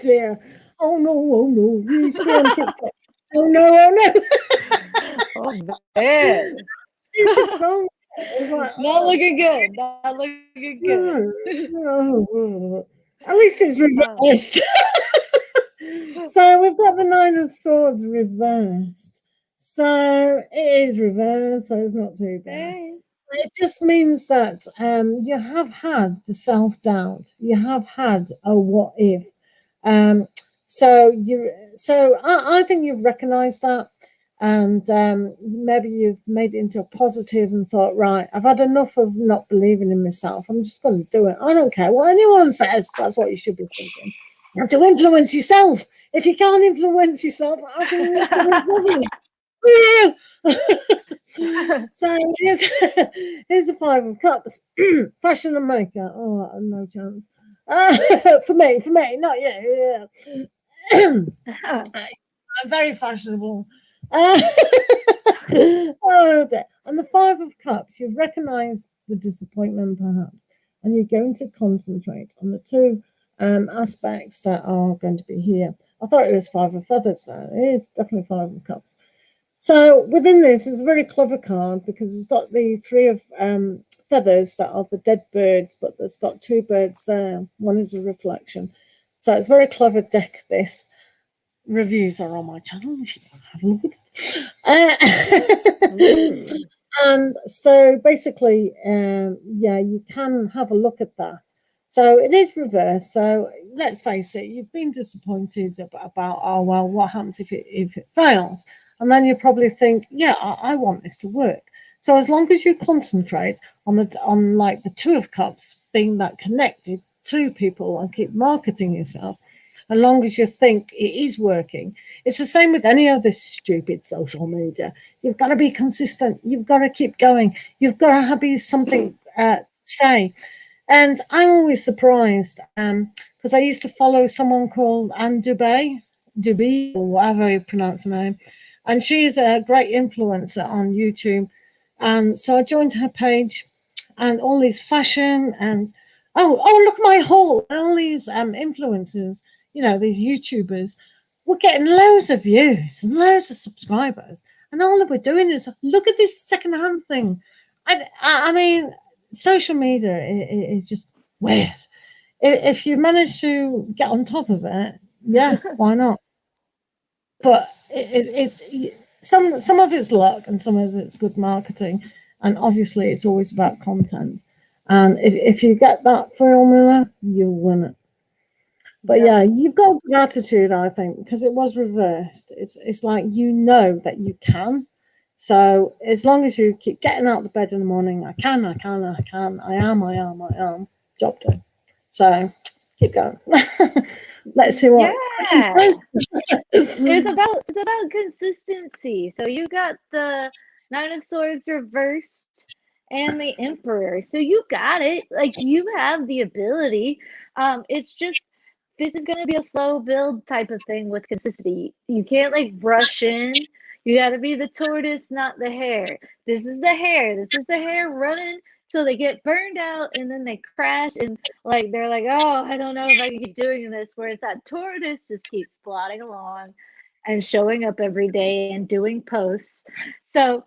Yeah. Oh no. You used to be on TikTok. Oh no. Oh man. Like, Not looking good. Not looking good. At least it's reversed. So we've got the 9 of Swords reversed. So it is reversed, so it's not too bad. Hey. It just means that you have had the self-doubt. You have had a what if. So I think you've recognized that, and maybe you've made it into a positive and thought, right, I've had enough of not believing in myself. I'm just going to do it. I don't care what anyone says. That's what you should be thinking. You have to influence yourself. If you can't influence yourself, how can you influence others? So here's the 5 of Cups. Fashion and makeup. Oh, no chance. For me, not you. Yeah. I'm very fashionable. Oh, dear. And the 5 of Cups, you've recognized the disappointment perhaps, and you're going to concentrate on the 2 aspects that are going to be here. I thought it was 5 of Feathers though. It is definitely 5 of Cups. So within this is a very clever card because it's got the 3 of feathers that are the dead birds, but there's got 2 birds there. One is a reflection. So it's a very clever deck, this. Reviews are on my channel. You should have a look at it. And so basically, yeah, you can have a look at that. So it is reversed. So let's face it, you've been disappointed about oh, well, what happens if it fails? And then you probably think, yeah, I want this to work. So as long as you concentrate on like the 2 of Cups being that connected to people and keep marketing yourself, as long as you think it is working. It's the same with any of this stupid social media. You've got to be consistent. You've got to keep going. You've got to have something to say. And I'm always surprised because I used to follow someone called Anne Dubé, or whatever you pronounce her name. And she's a great influencer on YouTube. And so I joined her page and all these fashion and, oh, look at my haul. And all these influencers, you know, these YouTubers, were getting loads of views and loads of subscribers. And all that we're doing is, look at this secondhand thing. I mean, social media is just weird. If you manage to get on top of it, yeah, why not? But some of it's luck and some of it's good marketing, and obviously it's always about content. And if you get that formula, you'll win it. But yeah, you've got good attitude, I think, because it was reversed. It's like you know that you can. So as long as you keep getting out of bed in the morning, I am, job done. So keep going. Let's see what Yeah. It's about consistency. So you got the Nine of Swords reversed and the Emperor. So you got it. Like you have the ability. It's just this is gonna be a slow build type of thing with consistency. You can't like rush in. You gotta be the tortoise, not the hare. This is the hare. This is the hare running till they get burned out and then they crash and like they're like, oh, I don't know if I can keep doing this. Whereas that tortoise just keeps plodding along and showing up every day and doing posts. So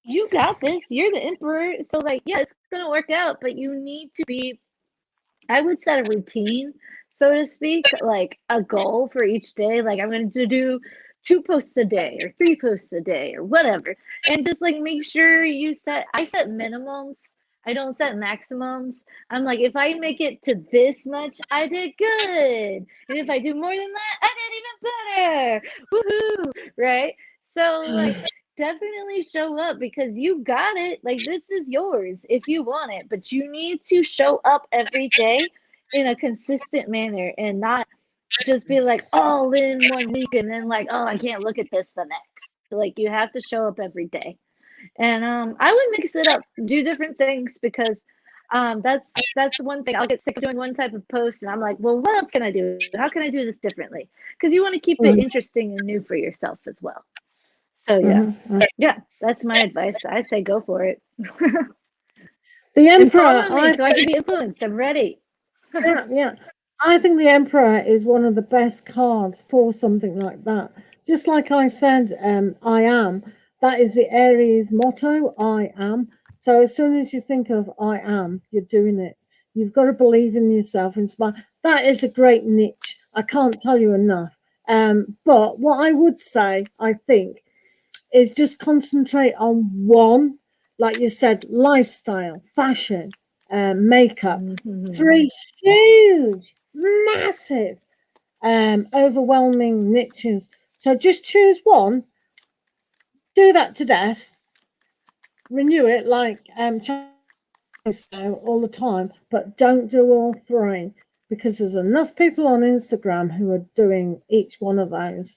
you got this. You're the emperor. So like, yeah, it's gonna work out, but you need to be, I would set a routine, so to speak, like a goal for each day. Like I'm going to do 2 posts a day or 3 posts a day or whatever. And just like make sure you I set minimums. I don't set maximums. I'm like, if I make it to this much, I did good. And if I do more than that, I did even better. Woohoo! Right? So like definitely show up because you got it. Like this is yours if you want it, but you need to show up every day in a consistent manner and not just be like all in one week and then like, oh, I can't look at this the next. Like you have to show up every day. And I would mix it up, do different things because that's one thing. I'll get sick of doing one type of post and I'm like, well, what else can I do? How can I do this differently? Because you want to keep it interesting and new for yourself as well. So yeah, that's my advice. I say go for it. The Emperor, and follow me so I can be influenced. I'm ready. Yeah. I think the Emperor is one of the best cards for something like that. Just like I said, I am. That is the Aries motto, I am. So as soon as you think of I am, you're doing it. You've got to believe in yourself, inspire. That is a great niche. I can't tell you enough. But what I would say, I think, is just concentrate on one, like you said, lifestyle, fashion, makeup. 3 huge, massive, overwhelming niches. So just choose one, do that to death, renew it like all the time, but don't do all 3 because there's enough people on Instagram who are doing each one of those.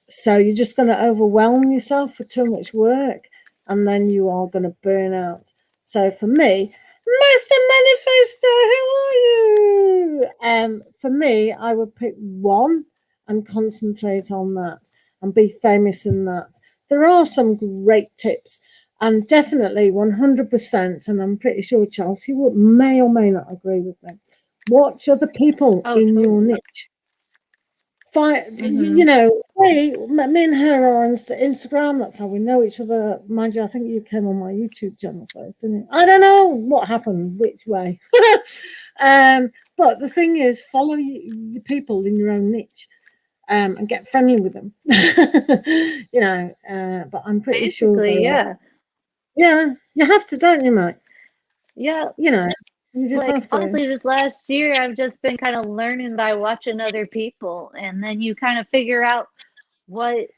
So you're just going to overwhelm yourself for too much work and then you are going to burn out. So for me, Master Manifestor, who are you? For me, I would pick one and concentrate on that and be famous in that. There are some great tips and definitely 100%, and I'm pretty sure Chelsea may or may not agree with them. Watch other people in your niche. You know, me and her are on Instagram. That's how we know each other. Mind you, I think you came on my YouTube channel first, didn't you? I don't know what happened, which way. But the thing is, follow your people in your own niche, and get friendly with them. You know, but I'm pretty sure. Yeah, you have to, don't you, mate? Yeah. You know, you just like have to. honestly, this last year I've just been kind of learning by watching other people, and then you kind of figure out what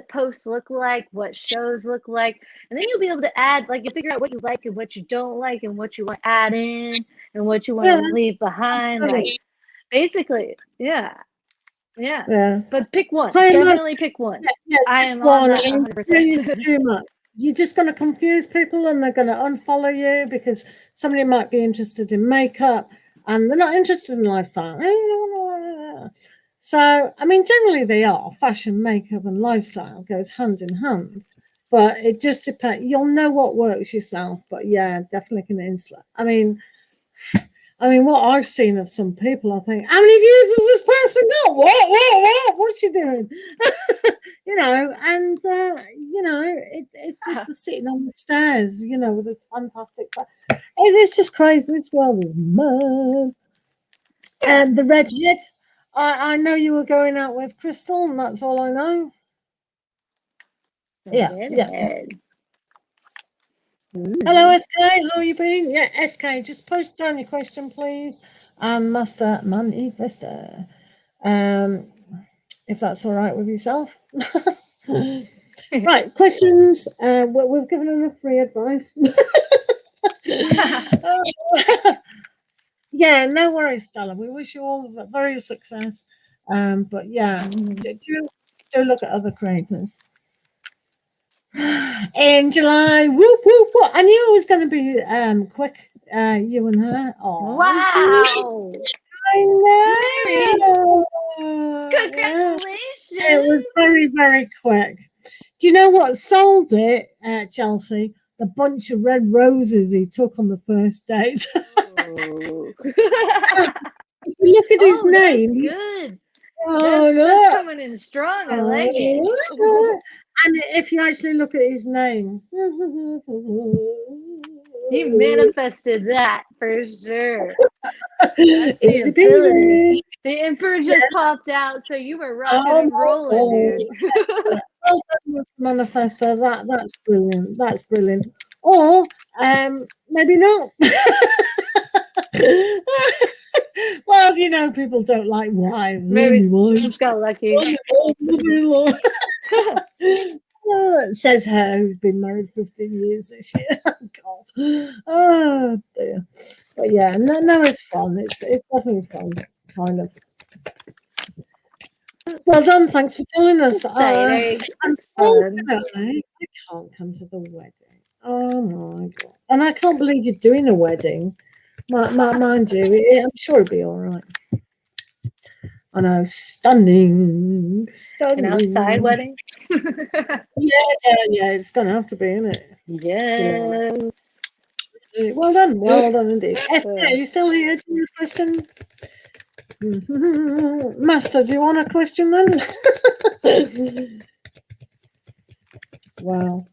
posts look like, what shows look like, and then you'll be able to add, like you figure out what you like and what you don't like and what you want to add in and what you want to leave behind. Like basically, yeah. But pick one. Definitely pick one. I am on that 100%. Too much. You're just going to confuse people and they're going to unfollow you because somebody might be interested in makeup and they're not interested in lifestyle. So, I mean, generally they are. Fashion, makeup, and lifestyle goes hand in hand. But it just depends. You'll know what works yourself. But yeah, definitely can influence. I mean, what I've seen of some people, I think, how many views has this person got? What's she doing? You know, and you know, it's just sitting on the stairs, you know, with this fantastic. It's just crazy. This world is mad. And the redhead. I know you were going out with Crystal, and that's all I know. Yeah. Hello, SK. How are you been? Yeah, SK. Just post down your question, please. And Master Manifestor, if that's all right with yourself. Right, questions. We've given enough free advice. Yeah, no worries, Stella. We wish you all very success. But yeah, do look at other creators. In July, whoop whoop whoop. I knew it was going to be quick. You and her. Oh, wow! I Mary, know. Yeah, congratulations! it was very very quick. Do you know what sold it, Chelsea? The bunch of red roses he took on the first date. Oh. If you look at his Oh, that's name, good. oh That's no. coming in strong. I like it. And if you actually look at his name, He manifested that for sure. That's the easy ability. peasy. The emperor just popped out, so you were rocking Oh and my rolling, God. dude. Well done, Manifesto. That's brilliant. That's brilliant. Or maybe not. Well, people don't like wives. Maybe Wives. just got lucky. Says her who's been married 15 years this year. God. Oh dear. But yeah, no, it's fun. It's definitely fun, kind of. Well done. Thanks for telling us. Exciting. It's fun. Unfortunately, I can't come to the wedding. Oh my God. And I can't believe you're doing a wedding. Mind you, I'm sure it'll be all right. I know, stunning. An outside wedding? Yeah, it's going to have to be, isn't it? Yes. Well done indeed. Esther, are you still here? Do you have a question? Master, do you want a question then? Wow.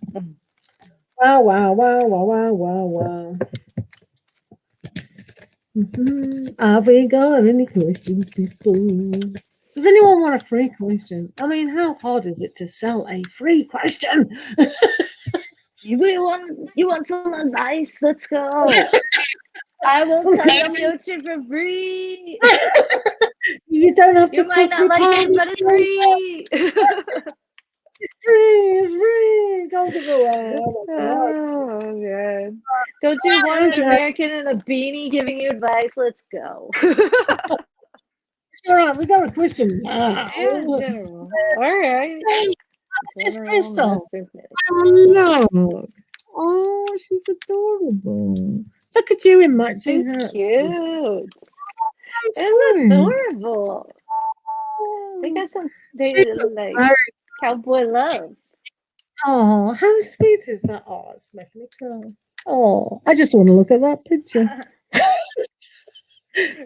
Wow. Have we got any questions, people? Does anyone want a free question? I mean, how hard is it to sell a free question? You want some advice? Let's go. I will tell you future for free. You don't have to. You might not like it, but it's free. It's free. Go give away. Oh man! Don't you want an American in a beanie giving you advice? Let's go. It's all right. We got a question now. Yeah, general. All right. This is Crystal. General Look. Oh, she's adorable. Look at you in matching She's her. cute. So It's sweet. adorable. They got some. They like cowboy love. Oh, how sweet is that? Oh, it's making me cry. Oh, I just want to look at that picture.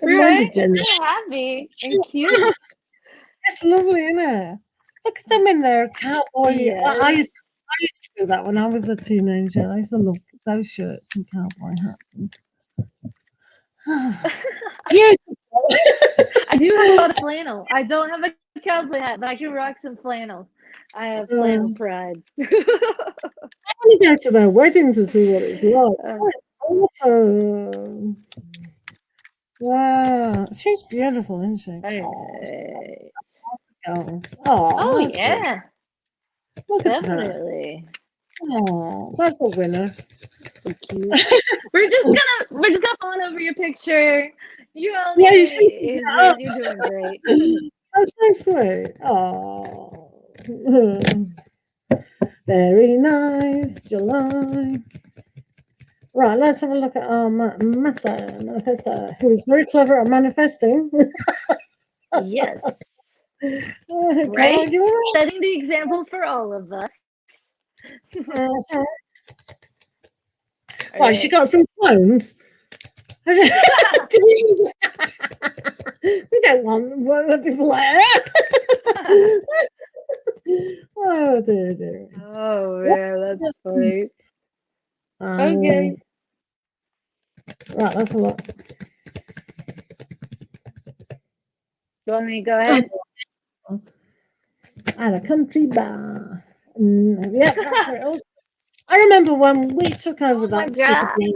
Right? It's so happy and cute. It's lovely, isn't it? Look at them in their cowboy. Yes. I used to do that when I was a teenager. I used to love those shirts and cowboy hats. Beautiful. I do have a lot of flannel. I don't have a cowboy hat, but I can rock some flannel. I have flannel pride. I want to go to their wedding to see what it's like. That's awesome. Wow, she's beautiful, isn't she? Oh yeah, look definitely. At her. Oh, that's a winner. So cute. we're just gonna fawn over your picture. You're doing great. That's so sweet. Oh, very nice, July. Right, let's have a look at our manifestor, who is very clever at manifesting. Yes. Right? Setting the example for all of us. Right, she got some clones. We don't want the people like that. Oh dear. Oh man, that's funny. Okay. Right, that's a lot. You want me to go ahead? At a country bar. Yeah, that's where it was. I remember when we took over that stupid game.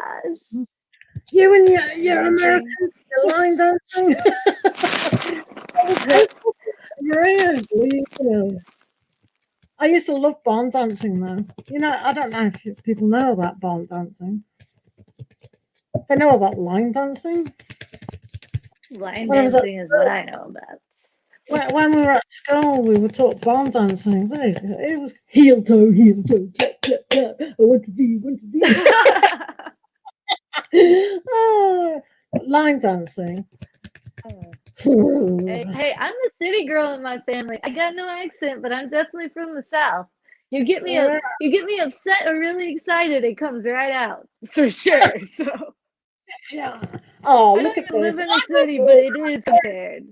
You and your American line dancing. I used to love barn dancing though. I don't know if people know about barn dancing. They know about line dancing. Line when I was at dancing is what I know about. when we were at school, we were taught barn dancing. It was heel toe, clap, clap, clap. I want to be, want to be. Line dancing. Hey, I'm a city girl in my family. I got no accent, but I'm definitely from the South. You get me upset or really excited, it comes right out for sure. So Yeah. Oh, I look don't at even this. live in a city, but it is compared.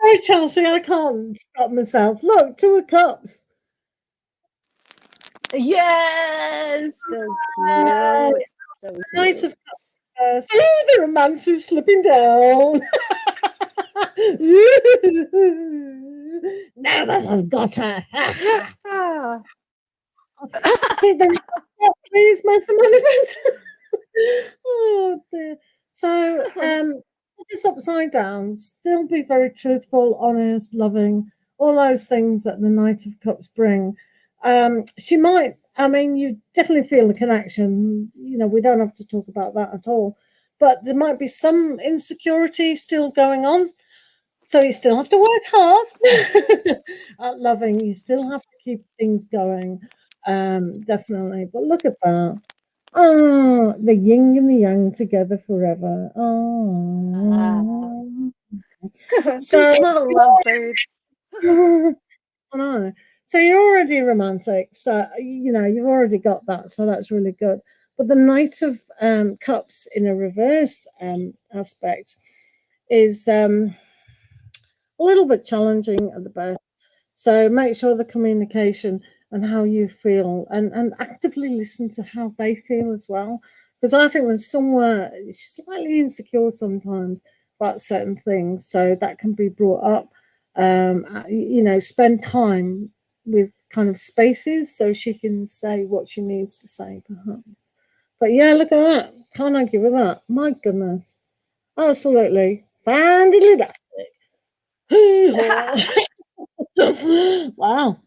Hey, Chelsea, I can't stop myself. Look, 2 of cups. Yes, so Uh, cute, so Knight of cute. Cups. Oh, the romance is slipping down. Now that I've got her. Please, Master Manifest. Oh dear. So, put this upside down. Still be very truthful, honest, loving, all those things that the Knight of Cups bring. She might. I mean, you definitely feel the connection. You know, we don't have to talk about that at all. But there might be some insecurity still going on. So you still have to work hard at loving. You still have to keep things going. Definitely. But look at that. Oh, the yin and the yang together forever. Ah. Oh. Two So, little lovebirds. I know. So you're already romantic. So, you know, you've already got that. So that's really good. But the Knight of Cups in a reverse aspect is a little bit challenging at the best. So make sure the communication and how you feel and actively listen to how they feel as well. Because I think there's somewhere slightly insecure sometimes about certain things. So that can be brought up. You know, spend time with kind of spaces so she can say what she needs to say, perhaps. But yeah, look at that. Can't argue with that. My goodness. Absolutely. Fantastic. Wow.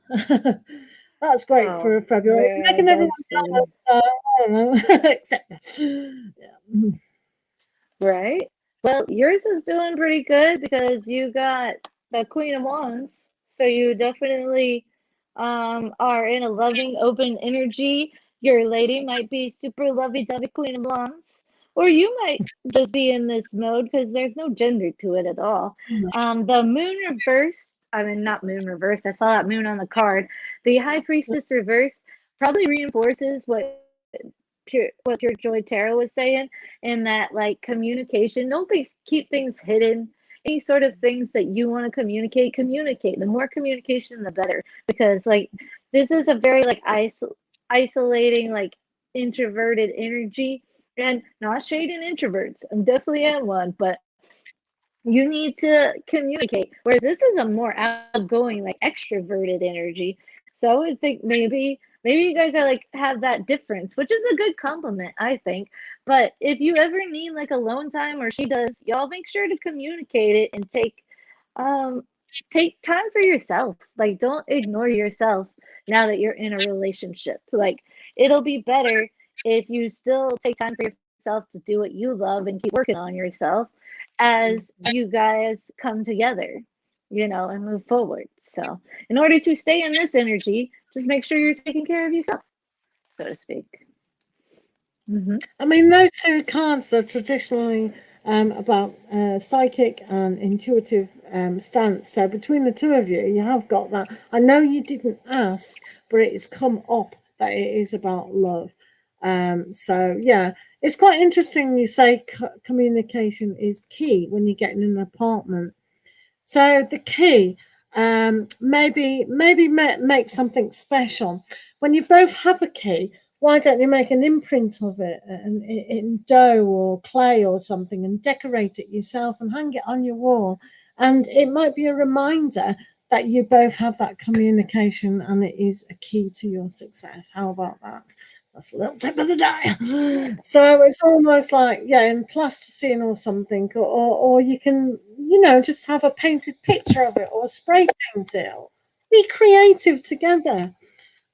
That's great Oh, for February. man, Making everyone that's jealous, pretty. I don't know. Except yeah. Right? Well, yours is doing pretty good because you got the Queen of Wands. So you definitely are in a loving, open energy. Your lady might be super lovey-dovey Queen of Wands. Or you might just be in this mode because there's no gender to it at all. The moon reverse, I mean, not moon reverse, I saw that moon on the card. The High Priestess reverse probably reinforces what Pure Joy Tarot was saying, in that like communication. Don't keep things hidden. Any sort of things that you want to communicate, communicate. The more communication, the better. Because like this is a very like isolating, like introverted energy. And not shading introverts. I'm definitely am one, but you need to communicate. Whereas this is a more outgoing, like extroverted energy. So I would think maybe you guys are like have that difference, which is a good compliment, I think. But if you ever need like alone time or she does, y'all make sure to communicate it and um take time for yourself. Like don't ignore yourself now that you're in a relationship. Like it'll be better if you still take time for yourself to do what you love and keep working on yourself as you guys come together, and move forward. So, in order to stay in this energy, just make sure you're taking care of yourself, so to speak. I mean, those two cards are traditionally about psychic and intuitive stance. So between the two of you, you have got that. I know you didn't ask, but it has come up that it is about love. So yeah, it's quite interesting. You say communication is key when you're getting an apartment. So the key, maybe make something special. When you both have a key, why don't you make an imprint of it in dough or clay or something and decorate it yourself and hang it on your wall? And it might be a reminder that you both have that communication and it is a key to your success. How about that? That's a little tip of the day. So it's almost like, yeah, in plasticine or something, or you can, just have a painted picture of it or spray paint it. Be creative together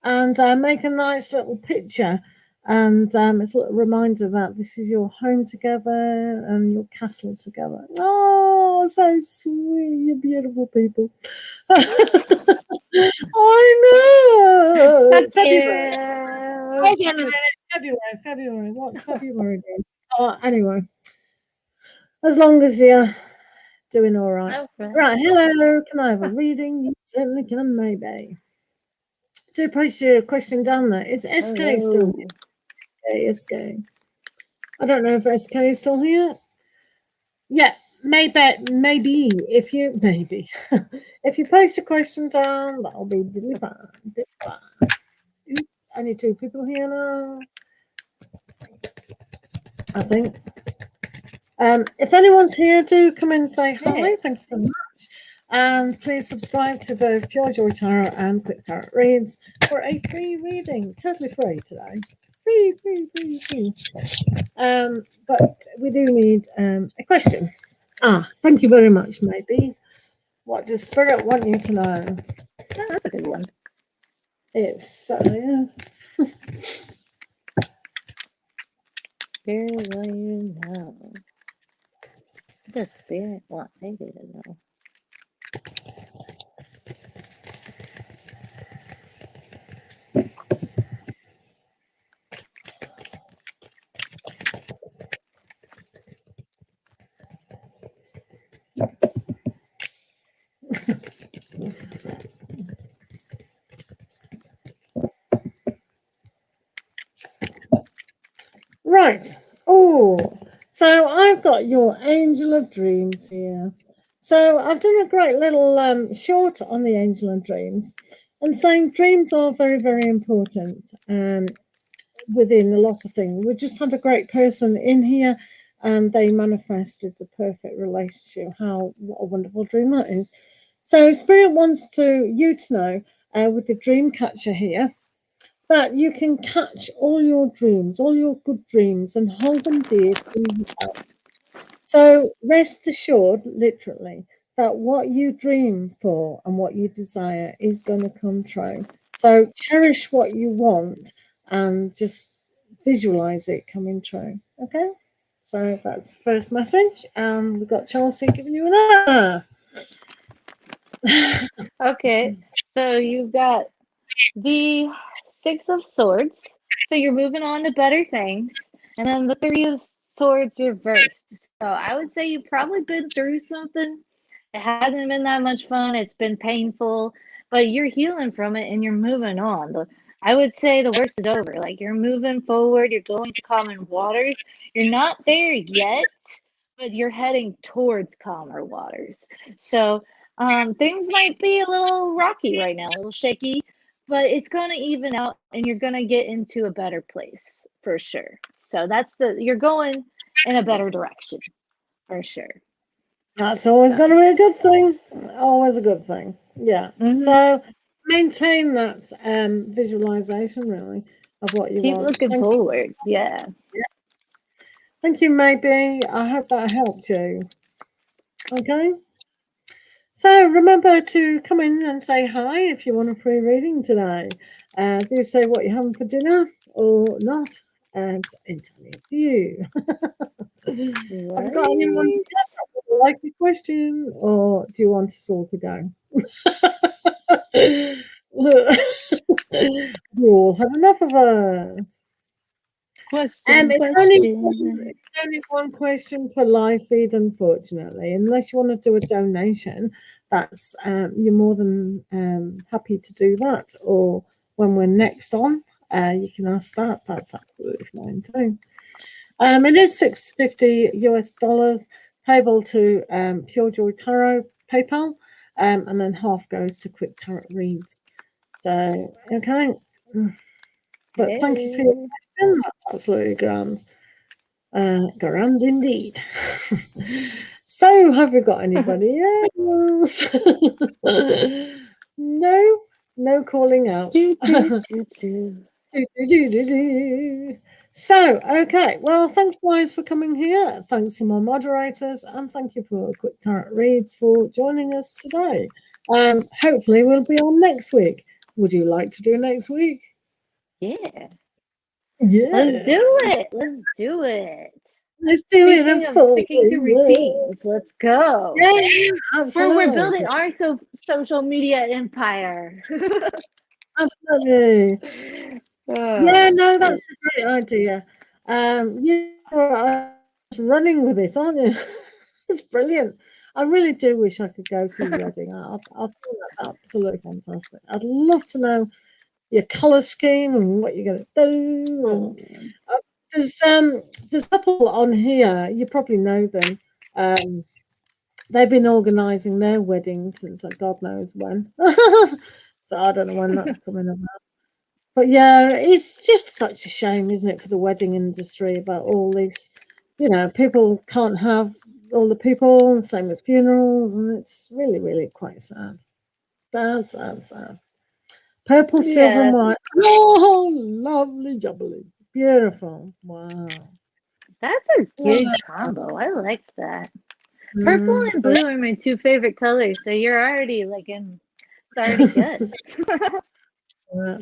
and make a nice little picture. And it's a little reminder that this is your home together and your castle together. Oh, You're so sweet. You're beautiful people. I know. Thank February. you. Hold on a minute. February. What's February doing? Oh, anyway, as long as you're doing all right. Okay. Right. Hello. Can I have a reading? You certainly can, maybe. Do post your question down there. Is SK still here? SK. I don't know if SK is still here. Yeah, maybe if you if you post a question down, that'll be really fine. Oops, only 2 people here now, I think. If anyone's here, do come in and say hi. Thank you very much. And please subscribe to both Pure Joy Tarot and Quick Tarot Reads for a free reading. Totally free today. Free. But we do need a question. Thank you very much, maybe. What does Spirit want you to know? Oh, that's a good one. It certainly is. Spirit, what do you know? What does Spirit want maybe to know? Right. Oh, so I've got your Angel of Dreams here. So I've done a great little short on the Angel of Dreams and saying dreams are very, very important within a lot of things. We just had a great person in here and they manifested the perfect relationship. What a wonderful dream that is. So Spirit wants you to know with the dream catcher here that you can catch all your dreams, all your good dreams, and hold them dear to yourself. So rest assured, literally, that what you dream for and what you desire is going to come true. So cherish what you want and just visualize it coming true. Okay? So that's the first message. And we've got Chelsea giving you another. Okay, so you've got the 6 of Swords. So you're moving on to better things. And then the 3 of Swords reversed. So I would say you've probably been through something. It hasn't been that much fun. It's been painful, but you're healing from it and you're moving on. I would say the worst is over. Like you're moving forward, you're going to common waters. You're not there yet, but you're heading towards calmer waters. So things might be a little rocky right now, a little shaky, but it's going to even out and you're going to get into a better place for sure. So you're going in a better direction for sure. That's always going to be a good thing. Always a good thing. Yeah. Mm-hmm. So maintain that visualization, really, of what you Keep want. looking forward. Yeah. Thank you, maybe. I hope that helped you. Okay. So remember to come in and say hi if you want a free reading today. Do say what you're having for dinner or not. It's entirely up to you. Right. I've got anyone like a question, or do you want us all to go? You all had enough of us. It's only one question per live feed, unfortunately. Unless you want to do a donation, that's you're more than happy to do that. Or when we're next on, you can ask that. That's absolutely fine too. It is $6.50 US, payable to Pure Joy Tarot PayPal, and then half goes to Quick Tarot Reads. So okay. But thank you for your question. That's absolutely grand. Grand indeed. So, have we got anybody else? No calling out. So, okay. Well, thanks, guys, for coming here. Thanks to my moderators, and thank you for Quick Tarot Reads for joining us today. Hopefully, we'll be on next week. Would you like to do next week? Yeah. Yeah. Let's do it. Let's do it. Speaking of sticking to routines, let's go. Yeah, absolutely. We're building our social media empire. Absolutely. Yeah, no, that's a great idea. You're running with it, aren't you? It's brilliant. I really do wish I could go to your wedding. I think that's absolutely fantastic. I'd love to know your colour scheme and what you're going to do. There's a couple on here. You probably know them. They've been organising their wedding since God knows when. So I don't know when that's coming about. But yeah, it's just such a shame, isn't it, for the wedding industry about all these, people can't have all the people, and same with funerals, and it's really, really quite sad. Sad, sad, sad. Purple, silver, and white. Oh, lovely jubbly. Beautiful. Wow. That's a good combo. I like that. Purple and blue are my two favorite colors, so you're already it's already good.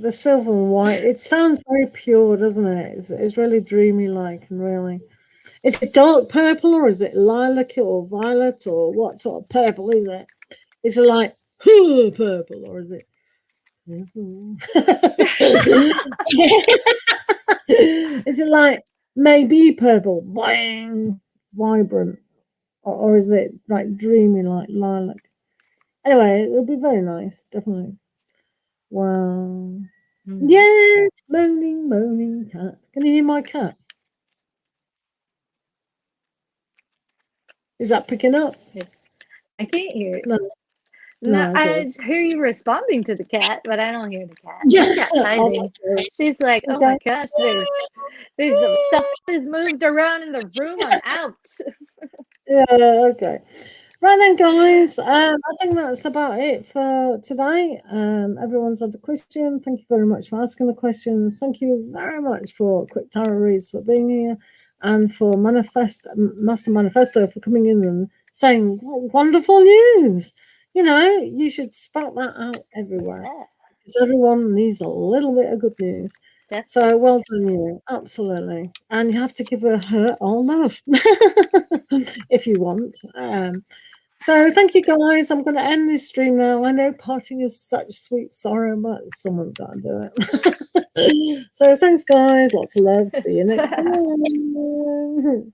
The silver and white, it sounds very pure, doesn't it? It's really dreamy like, and really. Is it dark purple or is it lilac or violet or what sort of purple is it? Is it like purple or is it? Is it like maybe purple, bang, vibrant, or is it like dreamy like lilac? Anyway, it'll be very nice, definitely. Wow. Yes, moaning cat. Can you hear my cat? Is that picking up? I can't hear it. No, I hear you responding to the cat, but I don't hear the cat. Yeah. She's like, oh my gosh, there's stuff is moved around in the room. I'm out. Yeah, okay. Right then, guys, I think that's about it for today. Everyone's had a question. Thank you very much for asking the questions. Thank you very much for Quick Tarot Reads for being here, and for Master Manifesto for coming in and saying wonderful news. You should spout that out everywhere, because everyone needs a little bit of good news. So well done, you. Absolutely. And you have to give her all love if you want. So thank you, guys. I'm going to end this stream now. I know parting is such sweet sorrow, but someone's got to do it. So thanks, guys. Lots of love. See you next time.